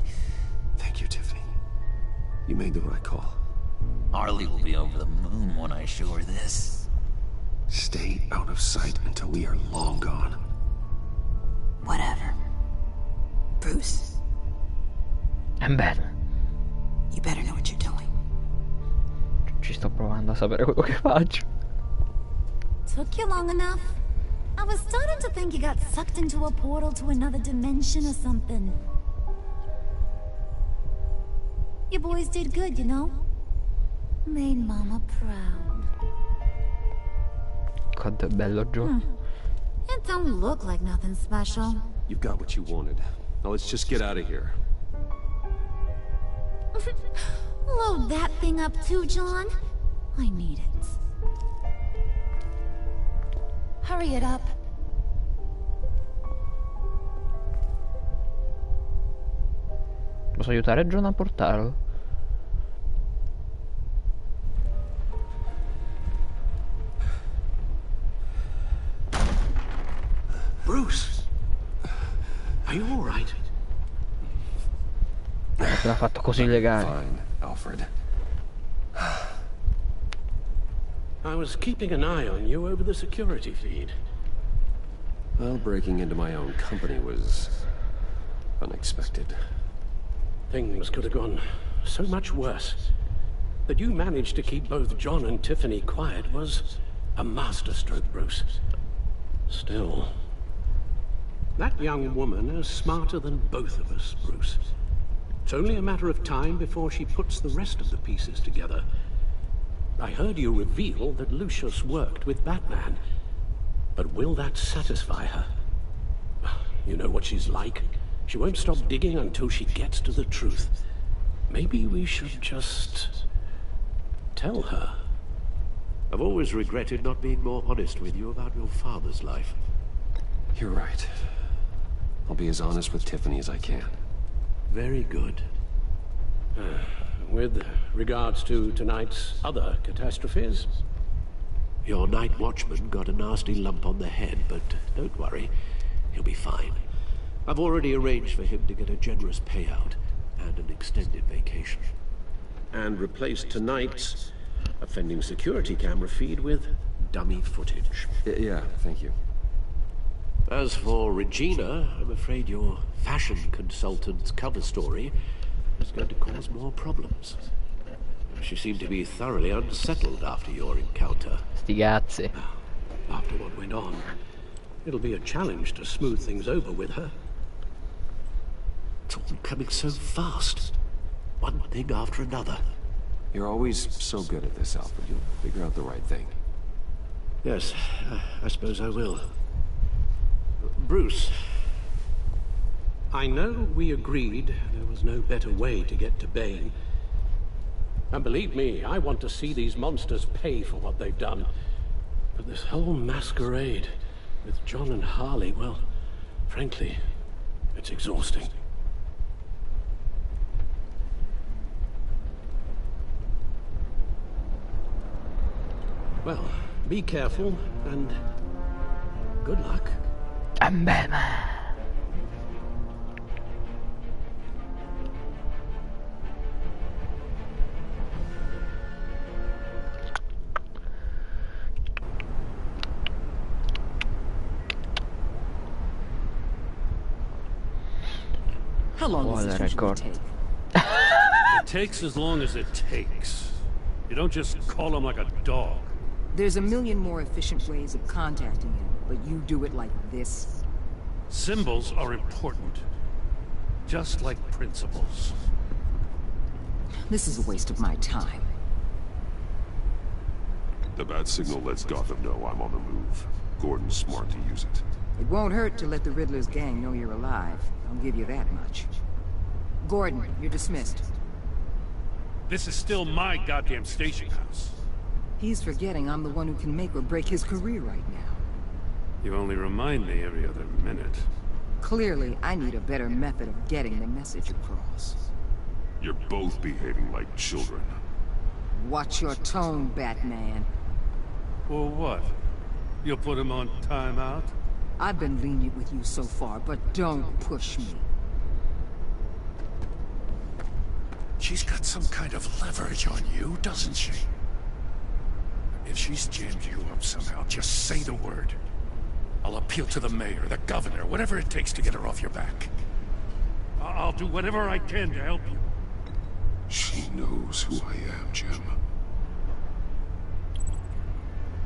Thank you, Tiffany. You made the right call. Harley will be over the moon when I show her this. Stay out of sight until we are long gone. Whatever. Bruce? I'm better. You better know what you're doing. Ci sto provando a sapere quello che faccio. Took you long enough? I was starting to think you got sucked into a portal to another dimension or something. You boys did good, you know? Made Mama proud. Quanto è bello, Joe. It don't look like nothing special. You've got what you wanted. Now let's just get out of here. Load that thing up too, John. I need it. Hurry it up. Posso aiutare John a portarlo? Bruce! Are you all right? Te l'ha fatto così legale. Fine, Alfred. I was keeping an eye on you over the security feed. Well, breaking into my own company was unexpected. Things could have gone so much worse. That you managed to keep both John and Tiffany quiet was a masterstroke, Bruce. Still, that young woman is smarter than both of us, Bruce. It's only a matter of time before she puts the rest of the pieces together. I heard you reveal that Lucius worked with Batman. But will that satisfy her? You know what she's like. She won't stop digging until she gets to the truth. Maybe we should just tell her. I've always regretted not being more honest with you about your father's life. You're right. I'll be as honest with Tiffany as I can. Very good. With regards to tonight's other catastrophes? Your night watchman got a nasty lump on the head, but don't worry. He'll be fine. I've already arranged for him to get a generous payout and an extended vacation. And replaced tonight's offending security camera feed with dummy footage. Yeah, thank you. As for Regina, I'm afraid your fashion consultant's cover story is going to cause more problems. She seemed to be thoroughly unsettled after your encounter. Sti cazzi. After what went on, it'll be a challenge to smooth things over with her. It's all coming so fast. One thing after another. You're always so good at this, Alfred. You'll figure out the right thing. Yes, I suppose I will. Bruce, I know we agreed there was no better way to get to Bane. And believe me, I want to see these monsters pay for what they've done. But this whole masquerade with John and Harley, well, frankly, it's exhausting. Well, be careful, and good luck. I'm Batman. How long does this usually take? It takes as long as it takes. You don't just call him like a dog. There's a million more efficient ways of contacting him, but you do it like this? Symbols are important. Just like principles. This is a waste of my time. The bat signal lets Gotham know I'm on the move. Gordon's smart to use it. It won't hurt to let the Riddler's gang know you're alive. I'll give you that much. Gordon, you're dismissed. This is still my goddamn station house. He's forgetting I'm the one who can make or break his career right now. You only remind me every other minute. Clearly, I need a better method of getting the message across. You're both behaving like children. Watch your tone, Batman. Or what? You'll put him on timeout? I've been lenient with you so far, but don't push me. She's got some kind of leverage on you, doesn't she? If she's jammed you up somehow, just say the word. I'll appeal to the mayor, the governor, whatever it takes to get her off your back. I'll do whatever I can to help you. She knows who I am, Jim.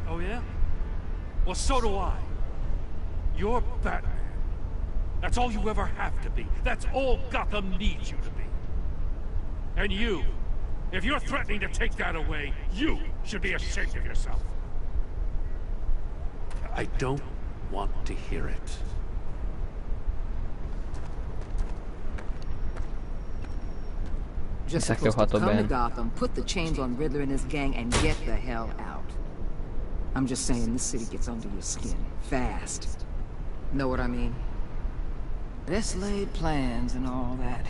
Oh, yeah? Well, so do I. You're Batman. That's all you ever have to be. That's all Gotham needs you to be. And you, if you're threatening to take that away, you should be ashamed of yourself. I don't want to hear it. Just supposed to come to Gotham, put the chains on Riddler and his gang, and get the hell out. I'm just saying, this city gets under your skin. Fast. Know what I mean? Best laid plans and all that.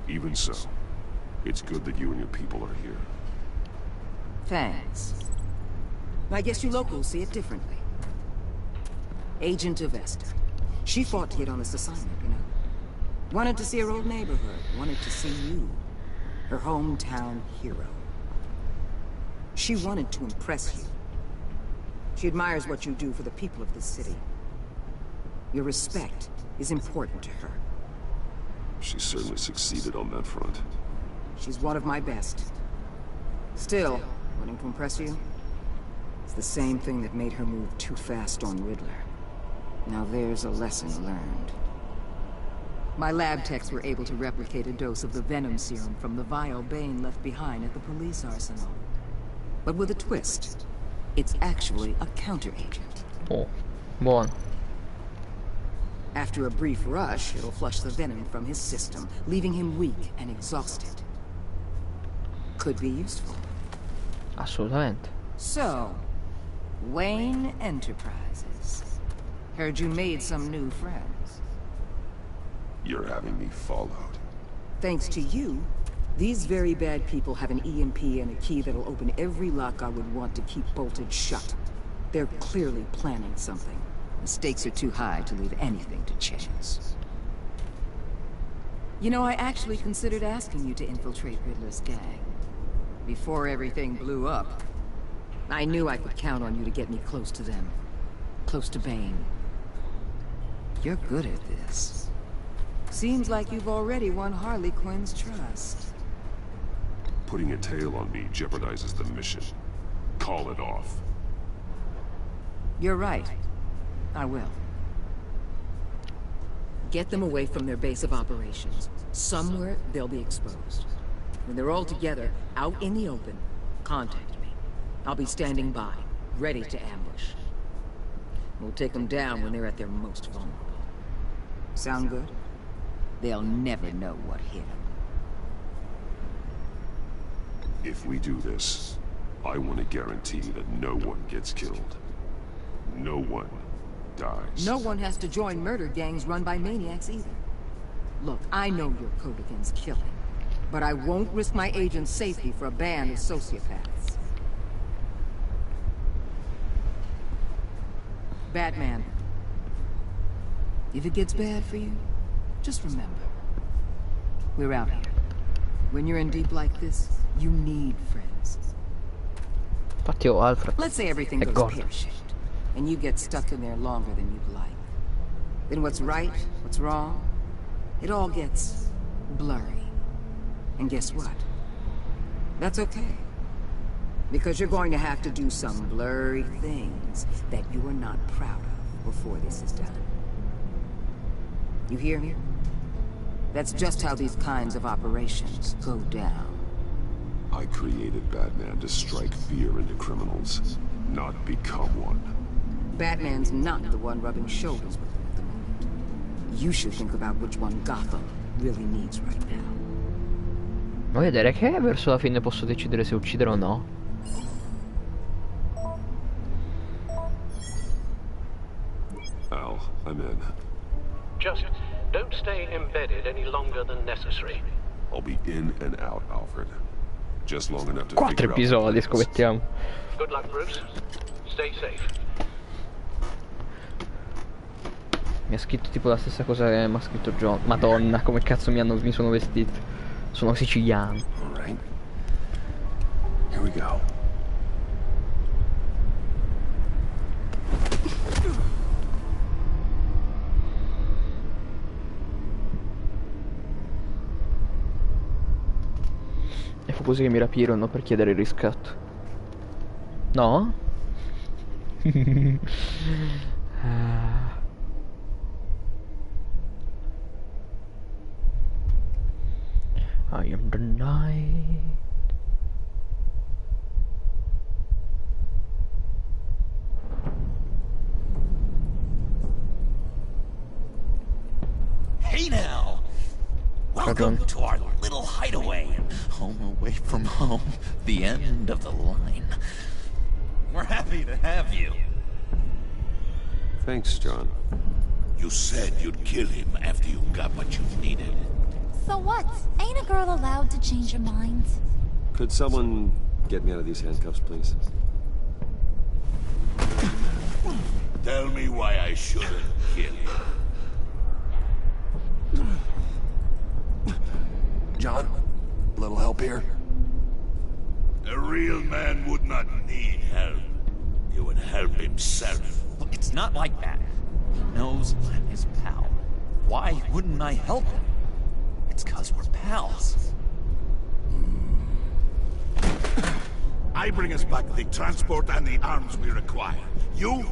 Even so, it's good that you and your people are here. Thanks. I guess you locals see it differently. Agent Avesta. She fought to get on this assignment, you know. Wanted to see her old neighborhood. Wanted to see you. Her hometown hero. She wanted to impress you. She admires what you do for the people of this city. Your respect is important to her. She certainly succeeded on that front. She's one of my best. Still, wanting to impress you? It's the same thing that made her move too fast on Riddler. Now there's a lesson learned. My lab techs were able to replicate a dose of the Venom serum from the vial Bane left behind at the police arsenal. But with a twist. It's actually a counter-agent. Oh, buono. After a brief rush, it'll flush the venom from his system, leaving him weak and exhausted. Could be useful. Assolutamente. So, Wayne Enterprises. Heard you made some new friends. You're having me followed. Thanks to you, these very bad people have an EMP and a key that'll open every lock I would want to keep bolted shut. They're clearly planning something. The stakes are too high to leave anything to chance. You know, I actually considered asking you to infiltrate Riddler's gang. Before everything blew up, I knew I could count on you to get me close to them. Close to Bane. You're good at this. Seems like you've already won Harley Quinn's trust. Putting a tail on me jeopardizes the mission. Call it off. You're right. I will. Get them away from their base of operations. Somewhere they'll be exposed. When they're all together, out in the open, contact me. I'll be standing by, ready to ambush. We'll take them down when they're at their most vulnerable. Sound good? They'll never know what hit them. If we do this, I want to guarantee that no one gets killed. No one dies. No one has to join murder gangs run by maniacs either. Look, I know your code against killing, but I won't risk my agent's safety for a band of sociopaths. Batman, if it gets bad for you, just remember, we're out here. When you're in deep like this, you need friends. Infatti Alfred Let's say everything è goes gordo. pear-shaped, and you get stuck in there longer than you'd like. Then what's right, what's wrong, it all gets blurry. And guess what? That's okay. Because you're going to have to do some blurry things that you are not proud of before this is done. You hear me? That's just how these kinds of operations go down. I created Batman to strike fear into criminals, not become one. Batman's not the one rubbing shoulders with him at the moment. You should think about which one Gotham really needs right now. Vuoi vedere che verso la fine posso decidere se uccidere o no? Al, I'm in. Just don't stay embedded any longer than necessary. I'll be in and out, Alfred. Just long enough to 4 figure out episodi, scommettiamo. Good luck, Bruce. Stay safe. Mi ha scritto tipo la stessa cosa che mi ha scritto John. Madonna, come cazzo mi sono vestito. Sono siciliano. Alright. Here we go. E fu così che mi rapirono per chiedere il riscatto. No? I am the night. Hey now! Welcome to our little hideaway. Home away from home. The end of the line. We're happy to have you. Thanks, John. You said you'd kill him after you got what you needed. So what? Ain't a girl allowed to change her mind? Could someone get me out of these handcuffs, please? Tell me why I shouldn't kill you. John, a little help here? A real man would not need help. He would help himself. Look, it's not like that. He knows I'm his pal. Why wouldn't I help him? It's 'cause we're pals. I bring us back the transport and the arms we require. You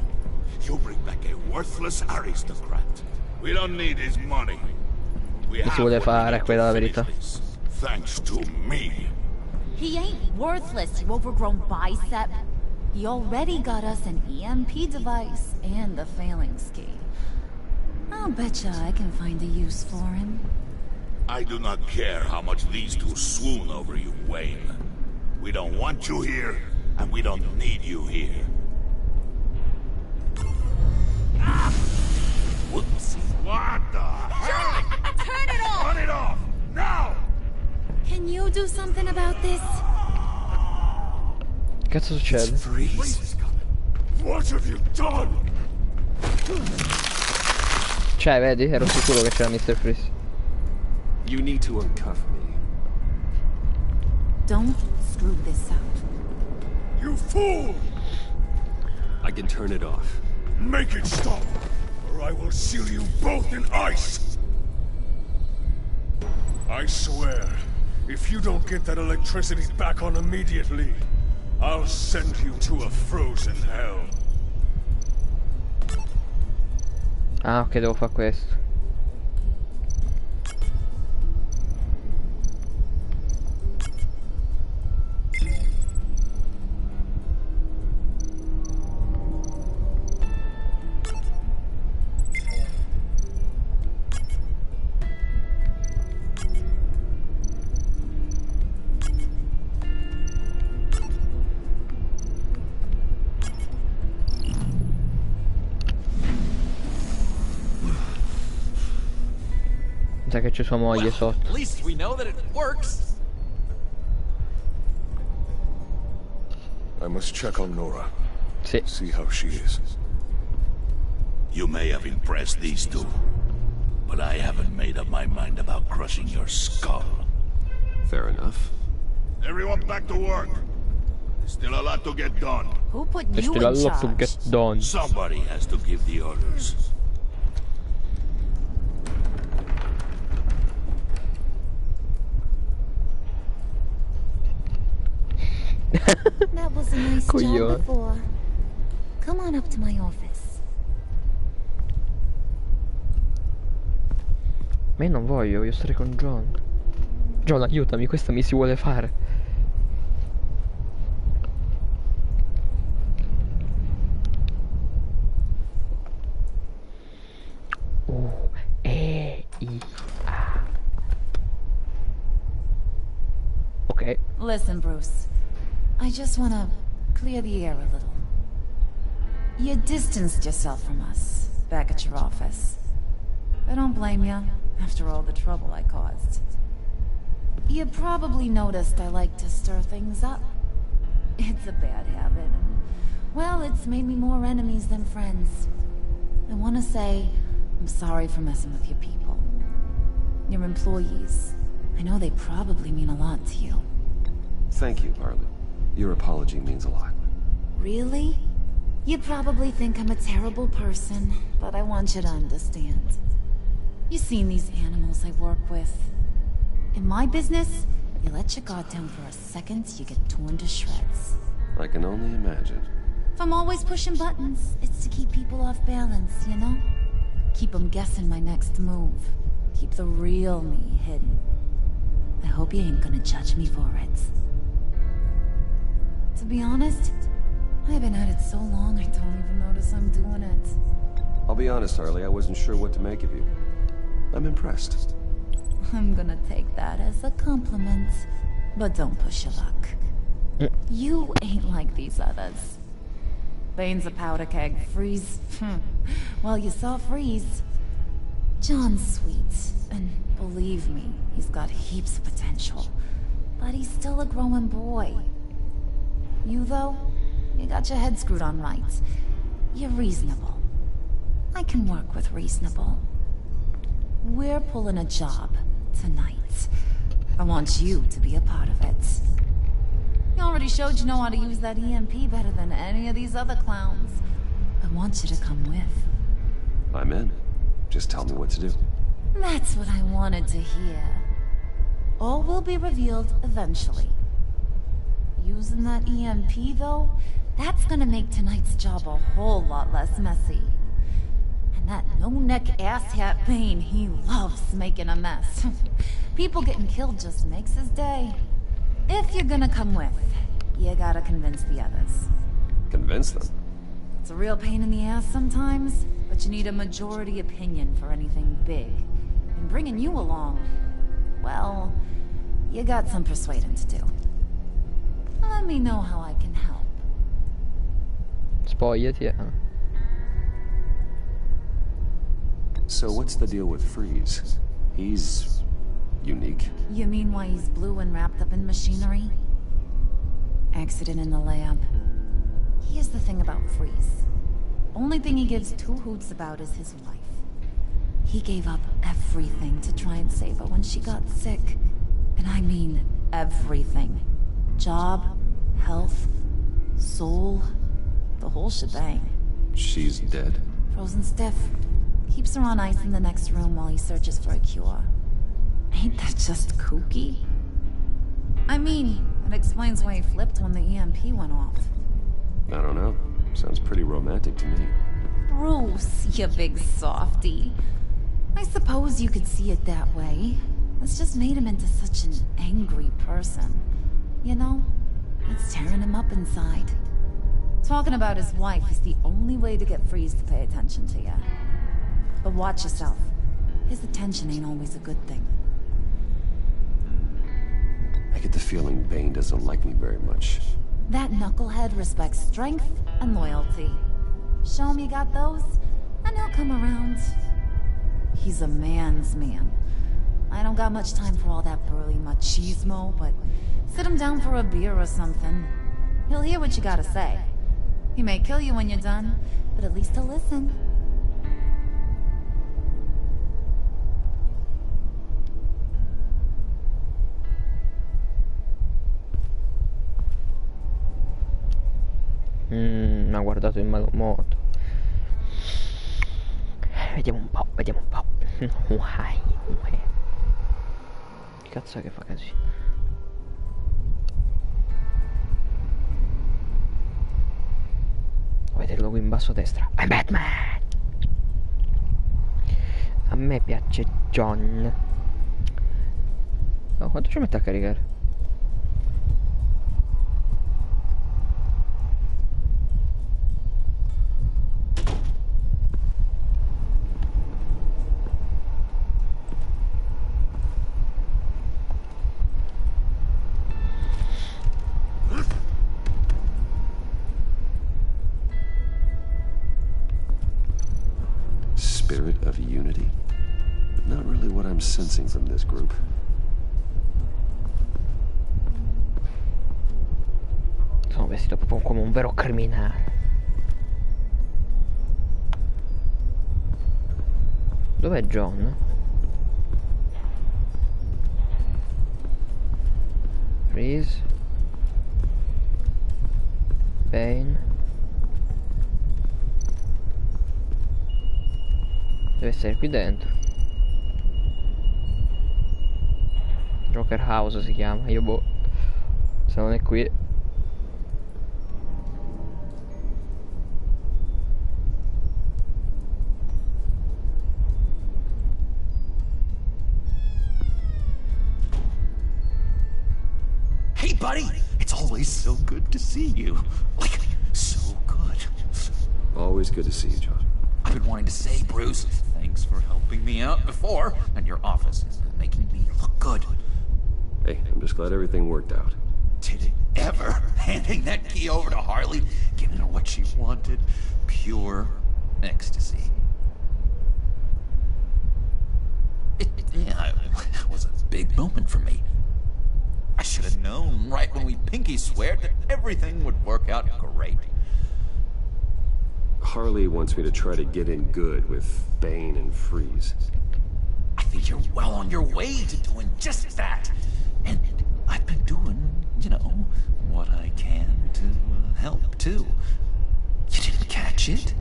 bring back a worthless aristocrat. We don't need his money. We Che si vuole fare, quella è la verità. Thanks to me. He ain't worthless, you overgrown bicep. He already got us an EMP device and the phalanx key. I'll betcha I can find a use for him. I do not care how much these two swoon over you, Wayne. We don't want you here, and we don't need you here. Whoopsie. What the hell? Turn it off! Turn it off! Now! Can you do something about this? Che cazzo succede? Freeze. What have you done? Cioè, vedi? Ero sicuro che c'era Mr. Freeze. You need to uncuff me. Don't screw this up. You fool! I can turn it off. Make it stop, or I will seal you both in ice! I swear, if you don't get that electricity back on immediately, I'll send you to a frozen hell. Ah, ok, devo fare questo. Che c'è sua moglie sotto. At least we know that it works. I must check on Nora. Sì. See how she is. You may have impressed these two, but I haven't made up my mind about crushing your skull. Fair enough. Everyone back to work. There's still a lot to get done. Who put There's you still a in lot to charge? get done. Somebody has to give the orders. That was a nice Coglione. job before. Come on up to my office. Ma io non voglio stare con John. John, aiutami, questa mi si vuole fare. Ok. Listen, Bruce. I just want to clear the air a little. You distanced yourself from us. back at your office. I don't blame you, after all the trouble I caused. You probably noticed I like to stir things up. It's a bad habit. Well, it's made me more enemies than friends. I want to say, I'm sorry for messing with your people. Your employees. I know they probably mean a lot to you. Thank you, Harley. Your apology means a lot. Really? You probably think I'm a terrible person, but I want you to understand. You've seen these animals I work with. In my business, you let your guard down for a second, you get torn to shreds. I can only imagine. If I'm always pushing buttons, it's to keep people off balance, you know? Keep them guessing my next move. Keep the real me hidden. I hope you ain't gonna judge me for it. To be honest, I've been at it so long I don't even notice I'm doing it. I'll be honest, Harley, I wasn't sure what to make of you. I'm impressed. I'm gonna take that as a compliment. But don't push your luck. You ain't like these others. Bane's a powder keg. Freeze. Well, you saw Freeze. John's sweet, and believe me, he's got heaps of potential. But he's still a growing boy. You, though, you got your head screwed on right. You're reasonable. I can work with reasonable. We're pulling a job tonight. I want you to be a part of it. You already showed you know how to use that EMP better than any of these other clowns. I want you to come with. I'm in. Just tell me what to do. That's what I wanted to hear. All will be revealed eventually. Using that EMP, though, that's gonna make tonight's job a whole lot less messy. And that no-neck asshat Bane, he loves making a mess. People getting killed just makes his day. If you're gonna come with, you gotta convince the others. Convince them? It's a real pain in the ass sometimes, but you need a majority opinion for anything big. And bringing you along, well, you got some persuading to do. Let me know how I can help. Spogliati, So what's the deal with Freeze? He's unique. You mean why he's blue and wrapped up in machinery? Accident in the lab. Here's the thing about Freeze. Only thing he gives two hoots about is his wife. He gave up everything to try and save her when she got sick. And I mean everything. Job, health, soul, the whole shebang. She's dead? Frozen stiff. Keeps her on ice in the next room while he searches for a cure. Ain't that just kooky? I mean, it explains why he flipped when the EMP went off. I don't know. Sounds pretty romantic to me. Bruce, you big softy. I suppose you could see it that way. It's just made him into such an angry person. You know? It's tearing him up inside. Talking about his wife is the only way to get Freeze to pay attention to you. But watch yourself. His attention ain't always a good thing. I get the feeling Bane doesn't like me very much. That knucklehead respects strength and loyalty. Show him you got those, and he'll come around. He's a man's man. I don't got much time for all that burly machismo, but sit him down for a beer or something. He'll hear what you gotta say. He may kill you when you're done, but at least he'll listen. Mi ha guardato in malo modo. Vediamo un po', vediamo un po'. Che cazzo è che fa così? Vedete il logo in basso a destra. I'm Batman! A me piace John. Oh, quanto ci mette a caricare? spirit of unity? Not really what I'm sensing from this group. Sono vestito proprio come un vero criminale. Dov'è John? Freeze. Bane. Deve essere qui dentro. Joker House si chiama. Io boh. Se non è qui. Hey, buddy! It's always so good to see you. Like, so good. Always good to see you, John. I've been wanting to say, Bruce, thanks for helping me out before, and your office is making me look good. Hey, I'm just glad everything worked out. Did it ever? Handing that key over to Harley, giving her what she wanted. Pure ecstasy. It was a big moment for me. I should have known right when we pinky sweared that everything would work out great. Harley wants me to try to get in good with Bane and Freeze. I think you're well on your way to doing just that. And I've been doing, you know, what I can to help, too. You didn't catch it?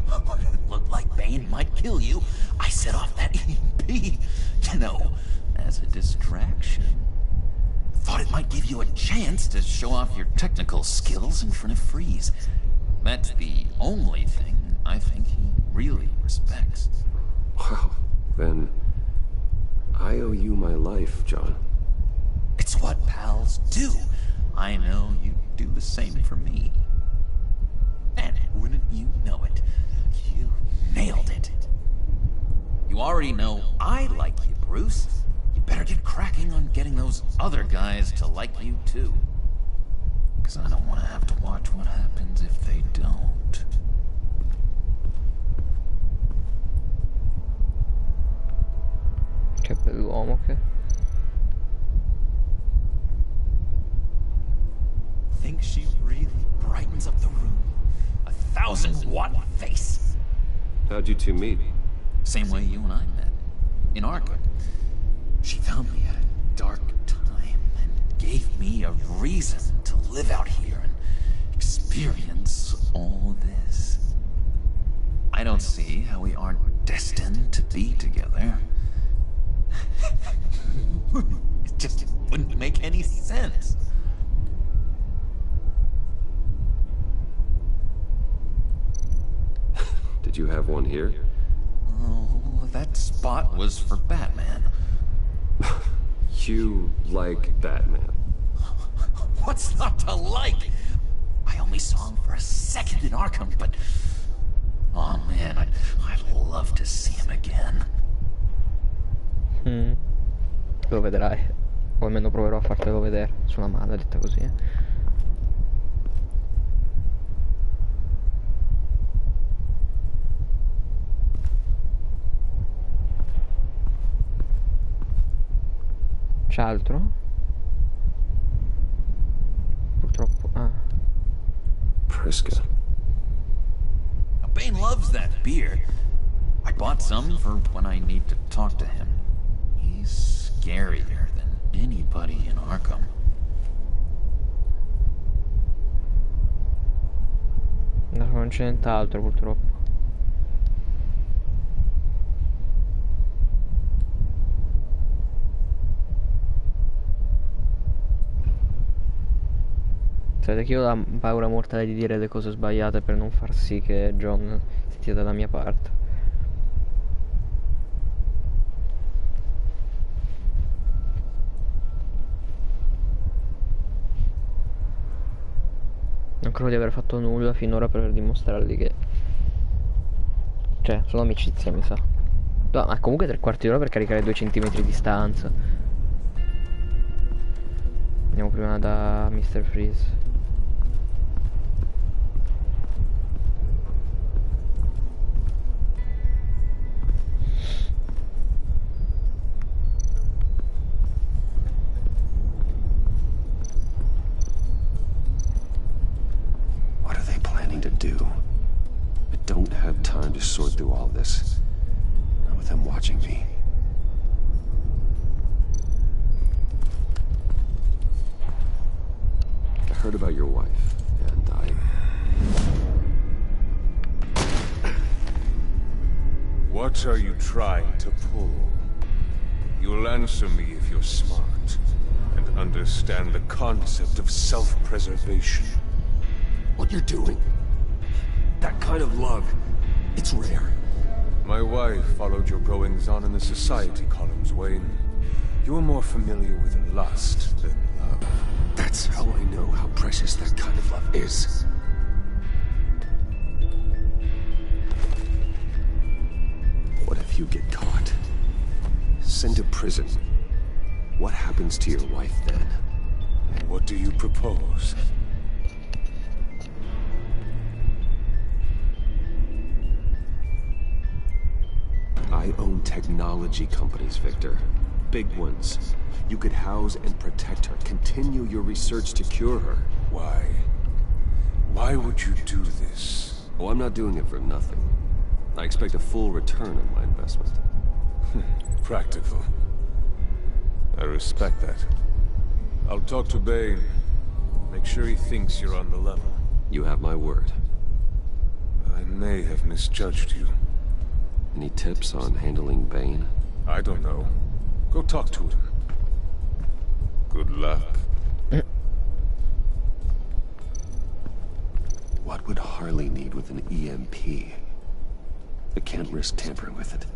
It looked like Bane might kill you. I set off that EMP, you know, as a distraction. Thought it might give you a chance to show off your technical skills in front of Freeze. That's the only thing I think he really respects. Wow, then I owe you my life, John. It's what pals do. I know you do the same for me. And wouldn't you know it, you nailed it. You already know I like you, Bruce. You better get cracking on getting those other guys to like you too. Because I don't want to have to watch what happens if they don't. Che bell'uomo che... Think she really brightens up the room. 1,000-watt face. How'd you two meet? Same way you and I met. In Arkham. She found me at a dark time and gave me a reason to live out here and experience all this. I don't see how we aren't destined to be together. It just wouldn't make any sense. Did you have one here? Oh, that spot was for Batman. You like Batman? What's not to like? I only saw him for a second in Arkham, but... Oh man, I'd love to see him again. Lo vedrai. O almeno proverò a fartelo vedere. Sulla mano, detta così. C'è altro? Purtroppo. Ah. Priska. Bane loves that beer. I bought some for when I need to talk to him. He's scarier than anybody in Arkham. No, non c'è nient'altro purtroppo. Sapete che io ho la paura mortale di dire le cose sbagliate per non far sì che John stia dalla mia parte. Non credo di aver fatto nulla finora per dimostrargli che... Cioè, sono amicizia, mi sa. No, ma comunque 3/4 d'ora per caricare 2 centimetri di distanza. Andiamo prima da Mr. Freeze. time to sort through all this. Not with him watching me. I heard about your wife, and What are you trying to pull? You'll answer me if you're smart, and understand the concept of self-preservation. What you're doing? That kind of love, it's rare. My wife followed your goings-on in the society columns, Wayne. You are more familiar with lust than love. That's how I know how precious that kind of love is. What if you get caught? Sent to prison? What happens to your wife then? What do you propose? I own technology companies, Victor. Big ones. You could house and protect her, continue your research to cure her. Why? Why would you do this? Oh, I'm not doing it for nothing. I expect a full return on my investment. Practical. I respect that. I'll talk to Bane. Make sure he thinks you're on the level. You have my word. I may have misjudged you. Any tips on handling Bane? I don't know. Go talk to him. Good luck. What would Harley need with an EMP? I can't risk tampering with it.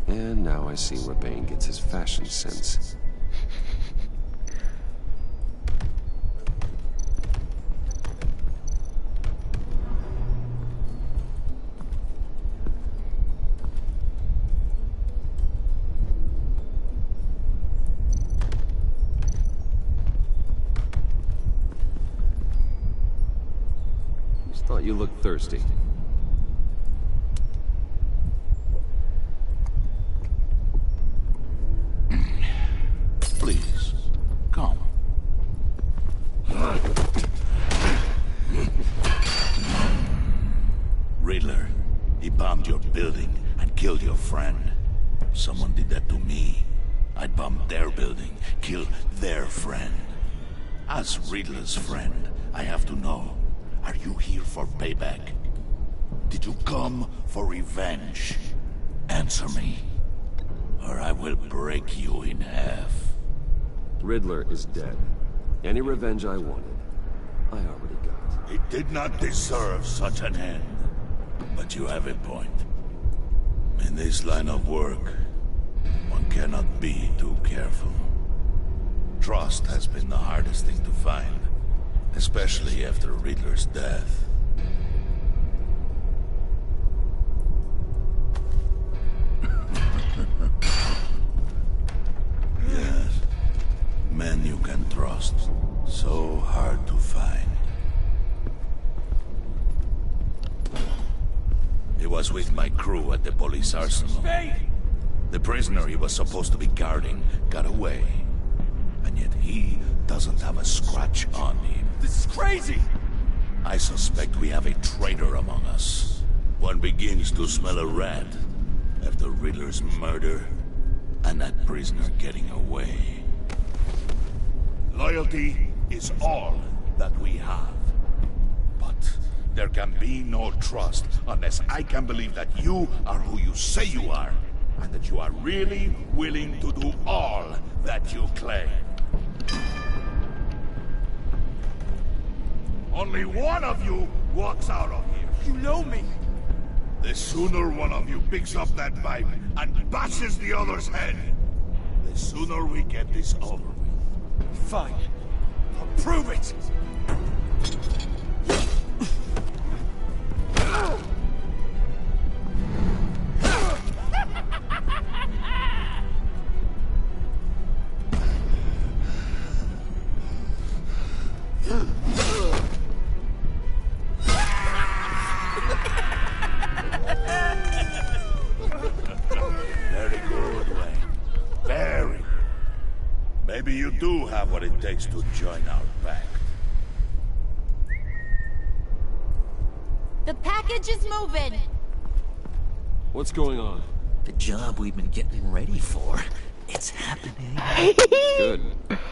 And now I see where Bane gets his fashion sense. Just thought you looked thirsty. Please, come. Riddler, he bombed your building and killed your friend. Someone did that to me. I'd bomb their building, kill their friend. As Riddler's friend, I have to know, are you here for payback? Did you come for revenge? Answer me, or I will break you in half. Riddler is dead. Any revenge I wanted, I already got. He did not deserve such an end. But you have a point. In this line of work, one cannot be too careful. Trust has been the hardest thing to find, especially after Riddler's death. Yes. Men you can trust. So hard to find. He was with my crew at the police arsenal. The prisoner he was supposed to be guarding got away. And yet he doesn't have a scratch on him. This is crazy! I suspect we have a traitor among us. One begins to smell a rat after Riddler's murder and that prisoner getting away. Loyalty is all that we have. But there can be no trust unless I can believe that you are who you say you are, and that you are really willing to do all that you claim. Only one of you walks out of here. You know me. The sooner one of you picks up that pipe and bashes the other's head, the sooner we get this over with. Fine. I'll prove it! you do have what it takes to join our pact. The package is moving. What's going on? The job we've been getting ready for. It's happening. Good.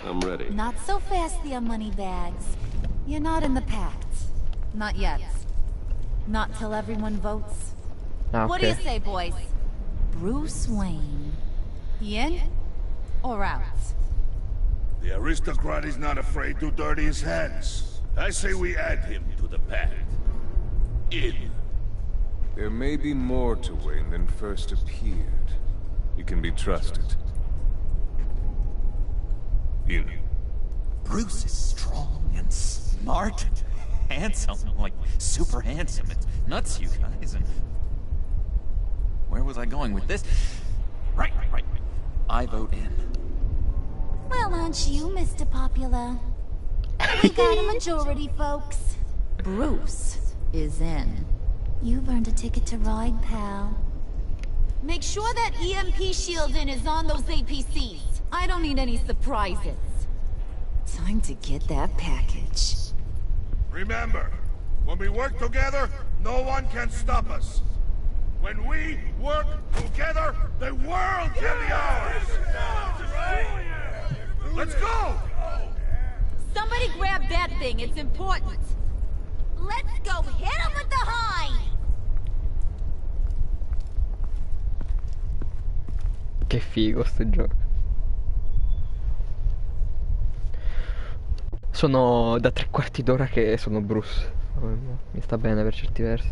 I'm ready. Not so fast, the Moneybags. You're not in the pact. Not yet. Not till everyone votes. Ah, What do you okay. say, boys? Bruce Wayne. In or out? The aristocrat is not afraid to dirty his hands. I say we add him to the pact. In. There may be more to Wayne than first appeared. You can be trusted. In. Bruce is strong and smart. Handsome, like super handsome. It's nuts, you guys. And where was I going with this? Right. I vote in. Well, aren't you, Mr. Popular? We got a majority, folks. Bruce is in. You've earned a ticket to ride, pal. Make sure that EMP shielding is on those APCs. I don't need any surprises. Time to get that package. Remember, when we work together, no one can stop us. When we work together, the world can be ours! Let's go! Somebody grab that thing, it's important. Let's go hit him with the hind! Che figo sto gioco. Sono da 3/4 d'ora che sono Bruce. Mi sta bene per certi versi.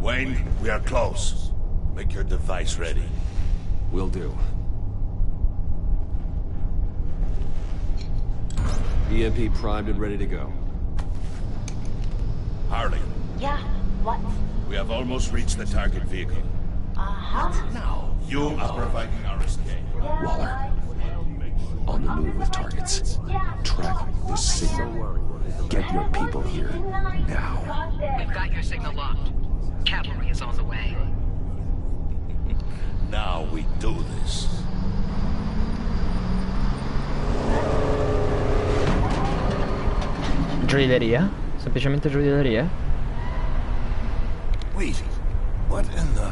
Wayne, we are close. Make your device ready. Will do. EMP primed and ready to go. Harley, Yeah, what? we have almost reached the target vehicle. Uh-huh. Now, you are providing our escape. Waller. On the move with targets. Track this signal. Get your people here. Now. We've got your signal locked. Cavalry is on the way. Now we do this. Gioielleria? Semplicemente gioielleria? Wait, what in the...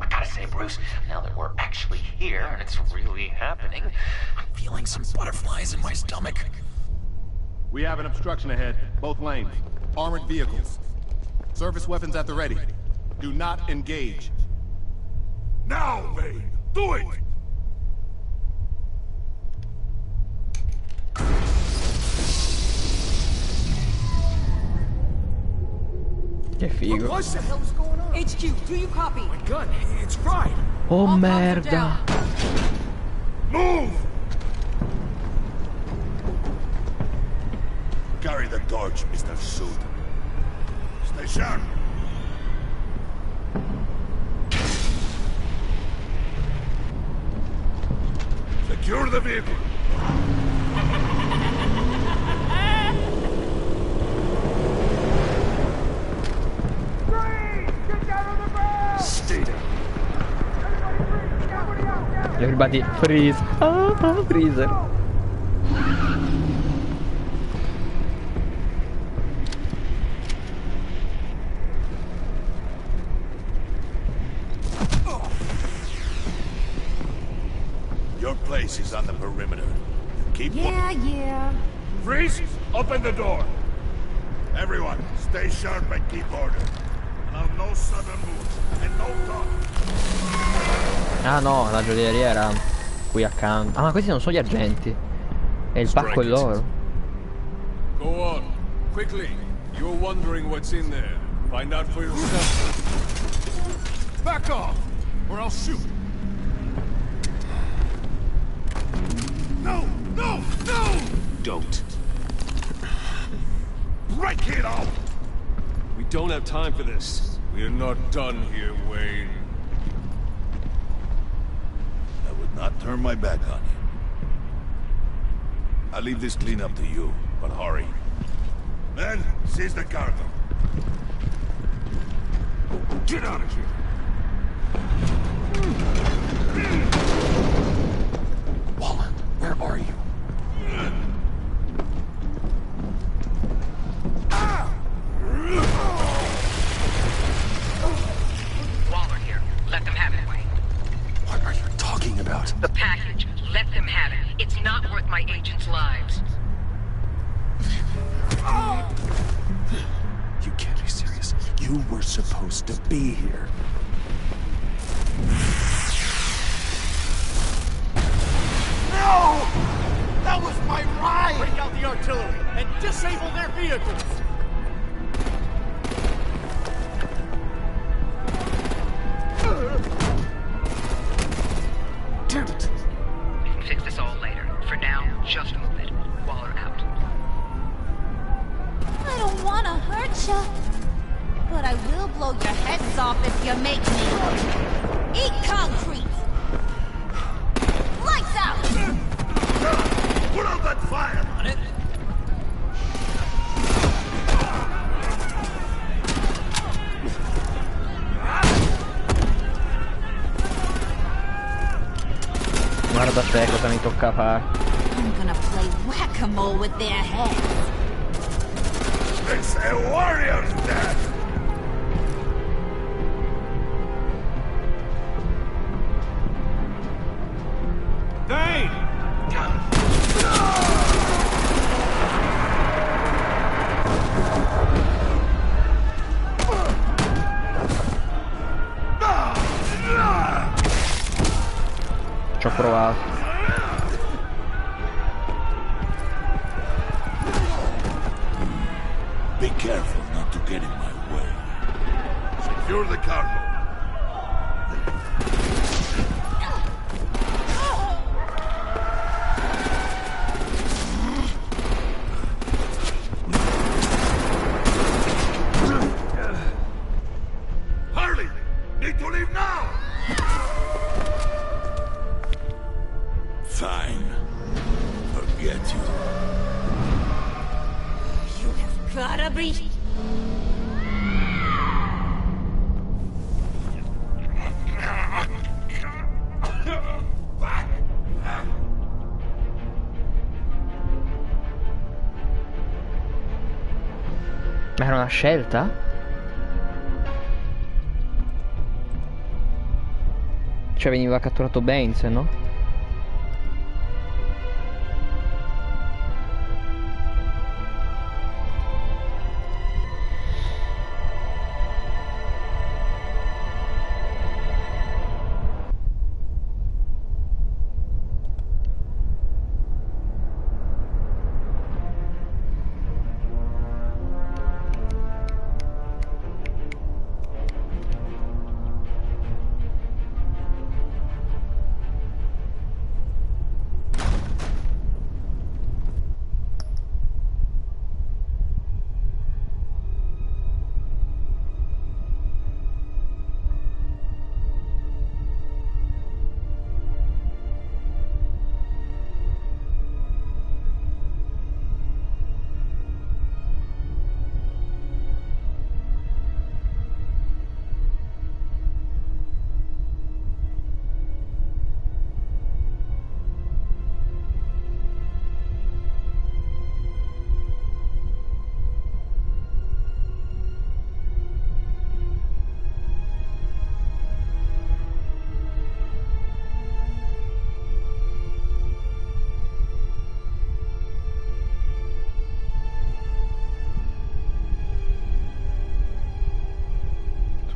I gotta say, Bruce, now that we're actually here and it's really happening, I'm feeling some butterflies in my stomach. We have an obstruction ahead, both lanes. Armored vehicles. Service weapons at the ready. Do not engage. Now, Wayne! Do it! Che figo. What the hell is going on? HQ, do you copy? My gun, it's fried. Oh merda. Move! Carry the torch, Mr. Suit. Stay sharp. Secure the vehicle. Stay down. Everybody freeze. Ah, freezer. Your place is on the perimeter. Keep Yeah. Freeze! Open the door! Everyone, stay sharp and keep order. Allow no sudden moves and no talk. Ah no, la gioielleria era qui accanto. Ah, ma questi non sono gli agenti. E il pacco è loro. Go on. Quickly! You're wondering what's in there. Find out for yourself. Back off, or I'll shoot. No! No! No! Don't. Break it off! We don't have time for this. We're not done here, Wayne. I would not turn my back on you. I'll leave this cleanup to you, but hurry. Men, seize the cargo. Get out of here! Waller, where are you? Waller here. Let them have it, Wayne. What are you talking about? The package. Let them have it. It's not worth my agents' lives. You can't be serious. You were supposed to be here. No! That was my ride! Break out the artillery and disable their vehicles! Damn it! We can fix this all later. For now, just move it. Waller out. I don't wanna hurt ya, but I will blow your heads off if you make me. Eat concrete! Lights out! Put out that fire! On it. Guarda te cosa mi tocca fare. I'm gonna play whack-a-mole with their heads. It's a warrior's death! Thane! Ci ho provato. Be careful not to get in my way. Secure the cargo. Harley! Need to leave now! Fine. Forget you. You have gotta be... Ma era una scelta? Cioè veniva catturato Baines, no?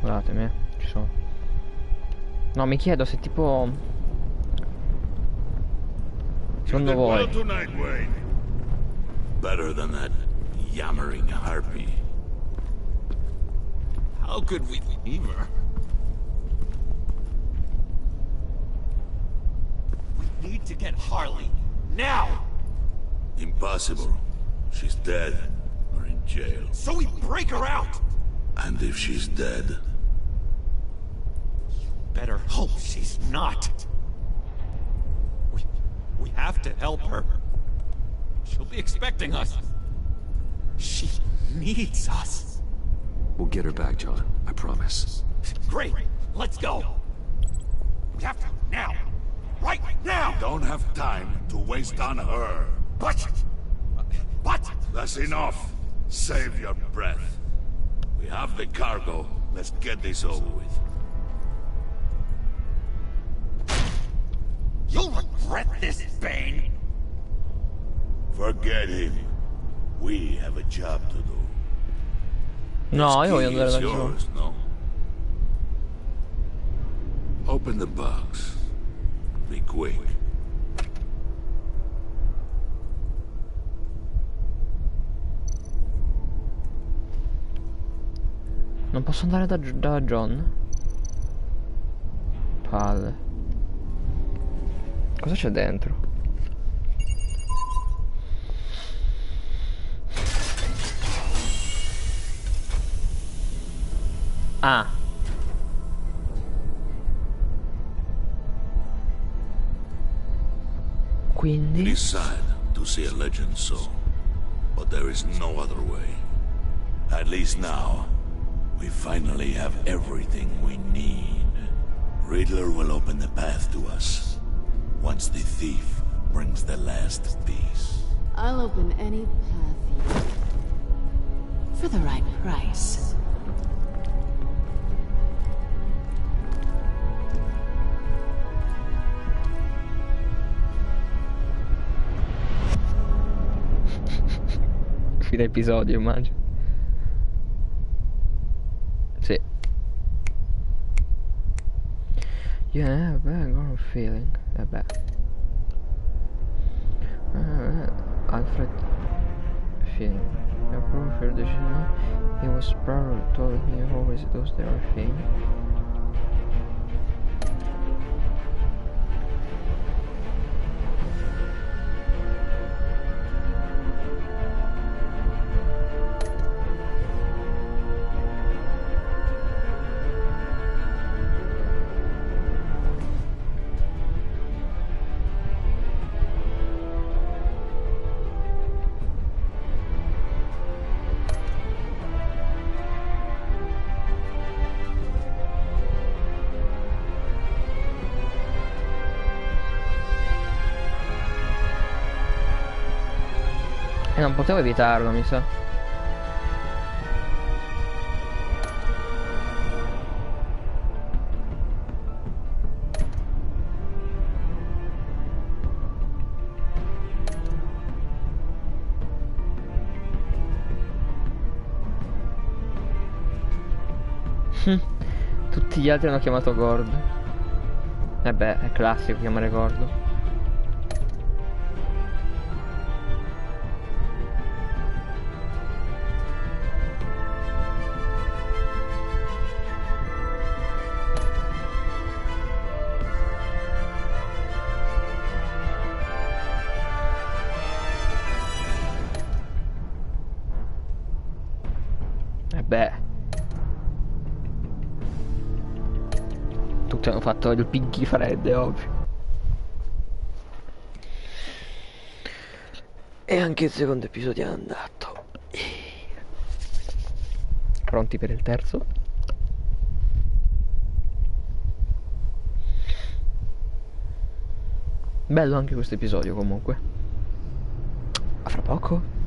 Scusatemi, ci sono. No, mi chiedo se tipo... Secondo voi... Better than that yammering harpy. How could we leave her? We need to get Harley. Now! Impossible. She's dead. Or in jail. So we break her out! And if she's dead? Better hope she's not. We have to help her. She'll be expecting us. She needs us. We'll get her back, John. I promise. Great. Let's go. We have to now. Right now! We don't have time to waste on her. But... That's enough. Save your breath. We have the cargo. Let's get this over with. You'll regret this, Bane! Forget him. We have a job to do. No, io voglio Key andare is da giù. yours, no? Open the box. Be quick. Non posso andare da John? Palle. Cosa c'è dentro? Ah. Quindi? It is sad to see a legend so, but there is no other way. At least now, we finally have everything we need. Riddler will open the path to us, once the thief brings the last piece. I'll open any path you... for the right price. Fine episodio, immagino. Sì. Yeah, bad got a feeling. Vabbè. Alfred feeling. I probably for the he was probably told he always does their thing. E non potevo evitarlo, mi sa. Tutti gli altri hanno chiamato Gordo. E beh, è classico chiamare Gordo. Beh, tutti hanno fatto il Pinky Fredde, ovvio. E anche il secondo episodio è andato. Pronti per il terzo? Bello anche questo episodio comunque. A fra poco.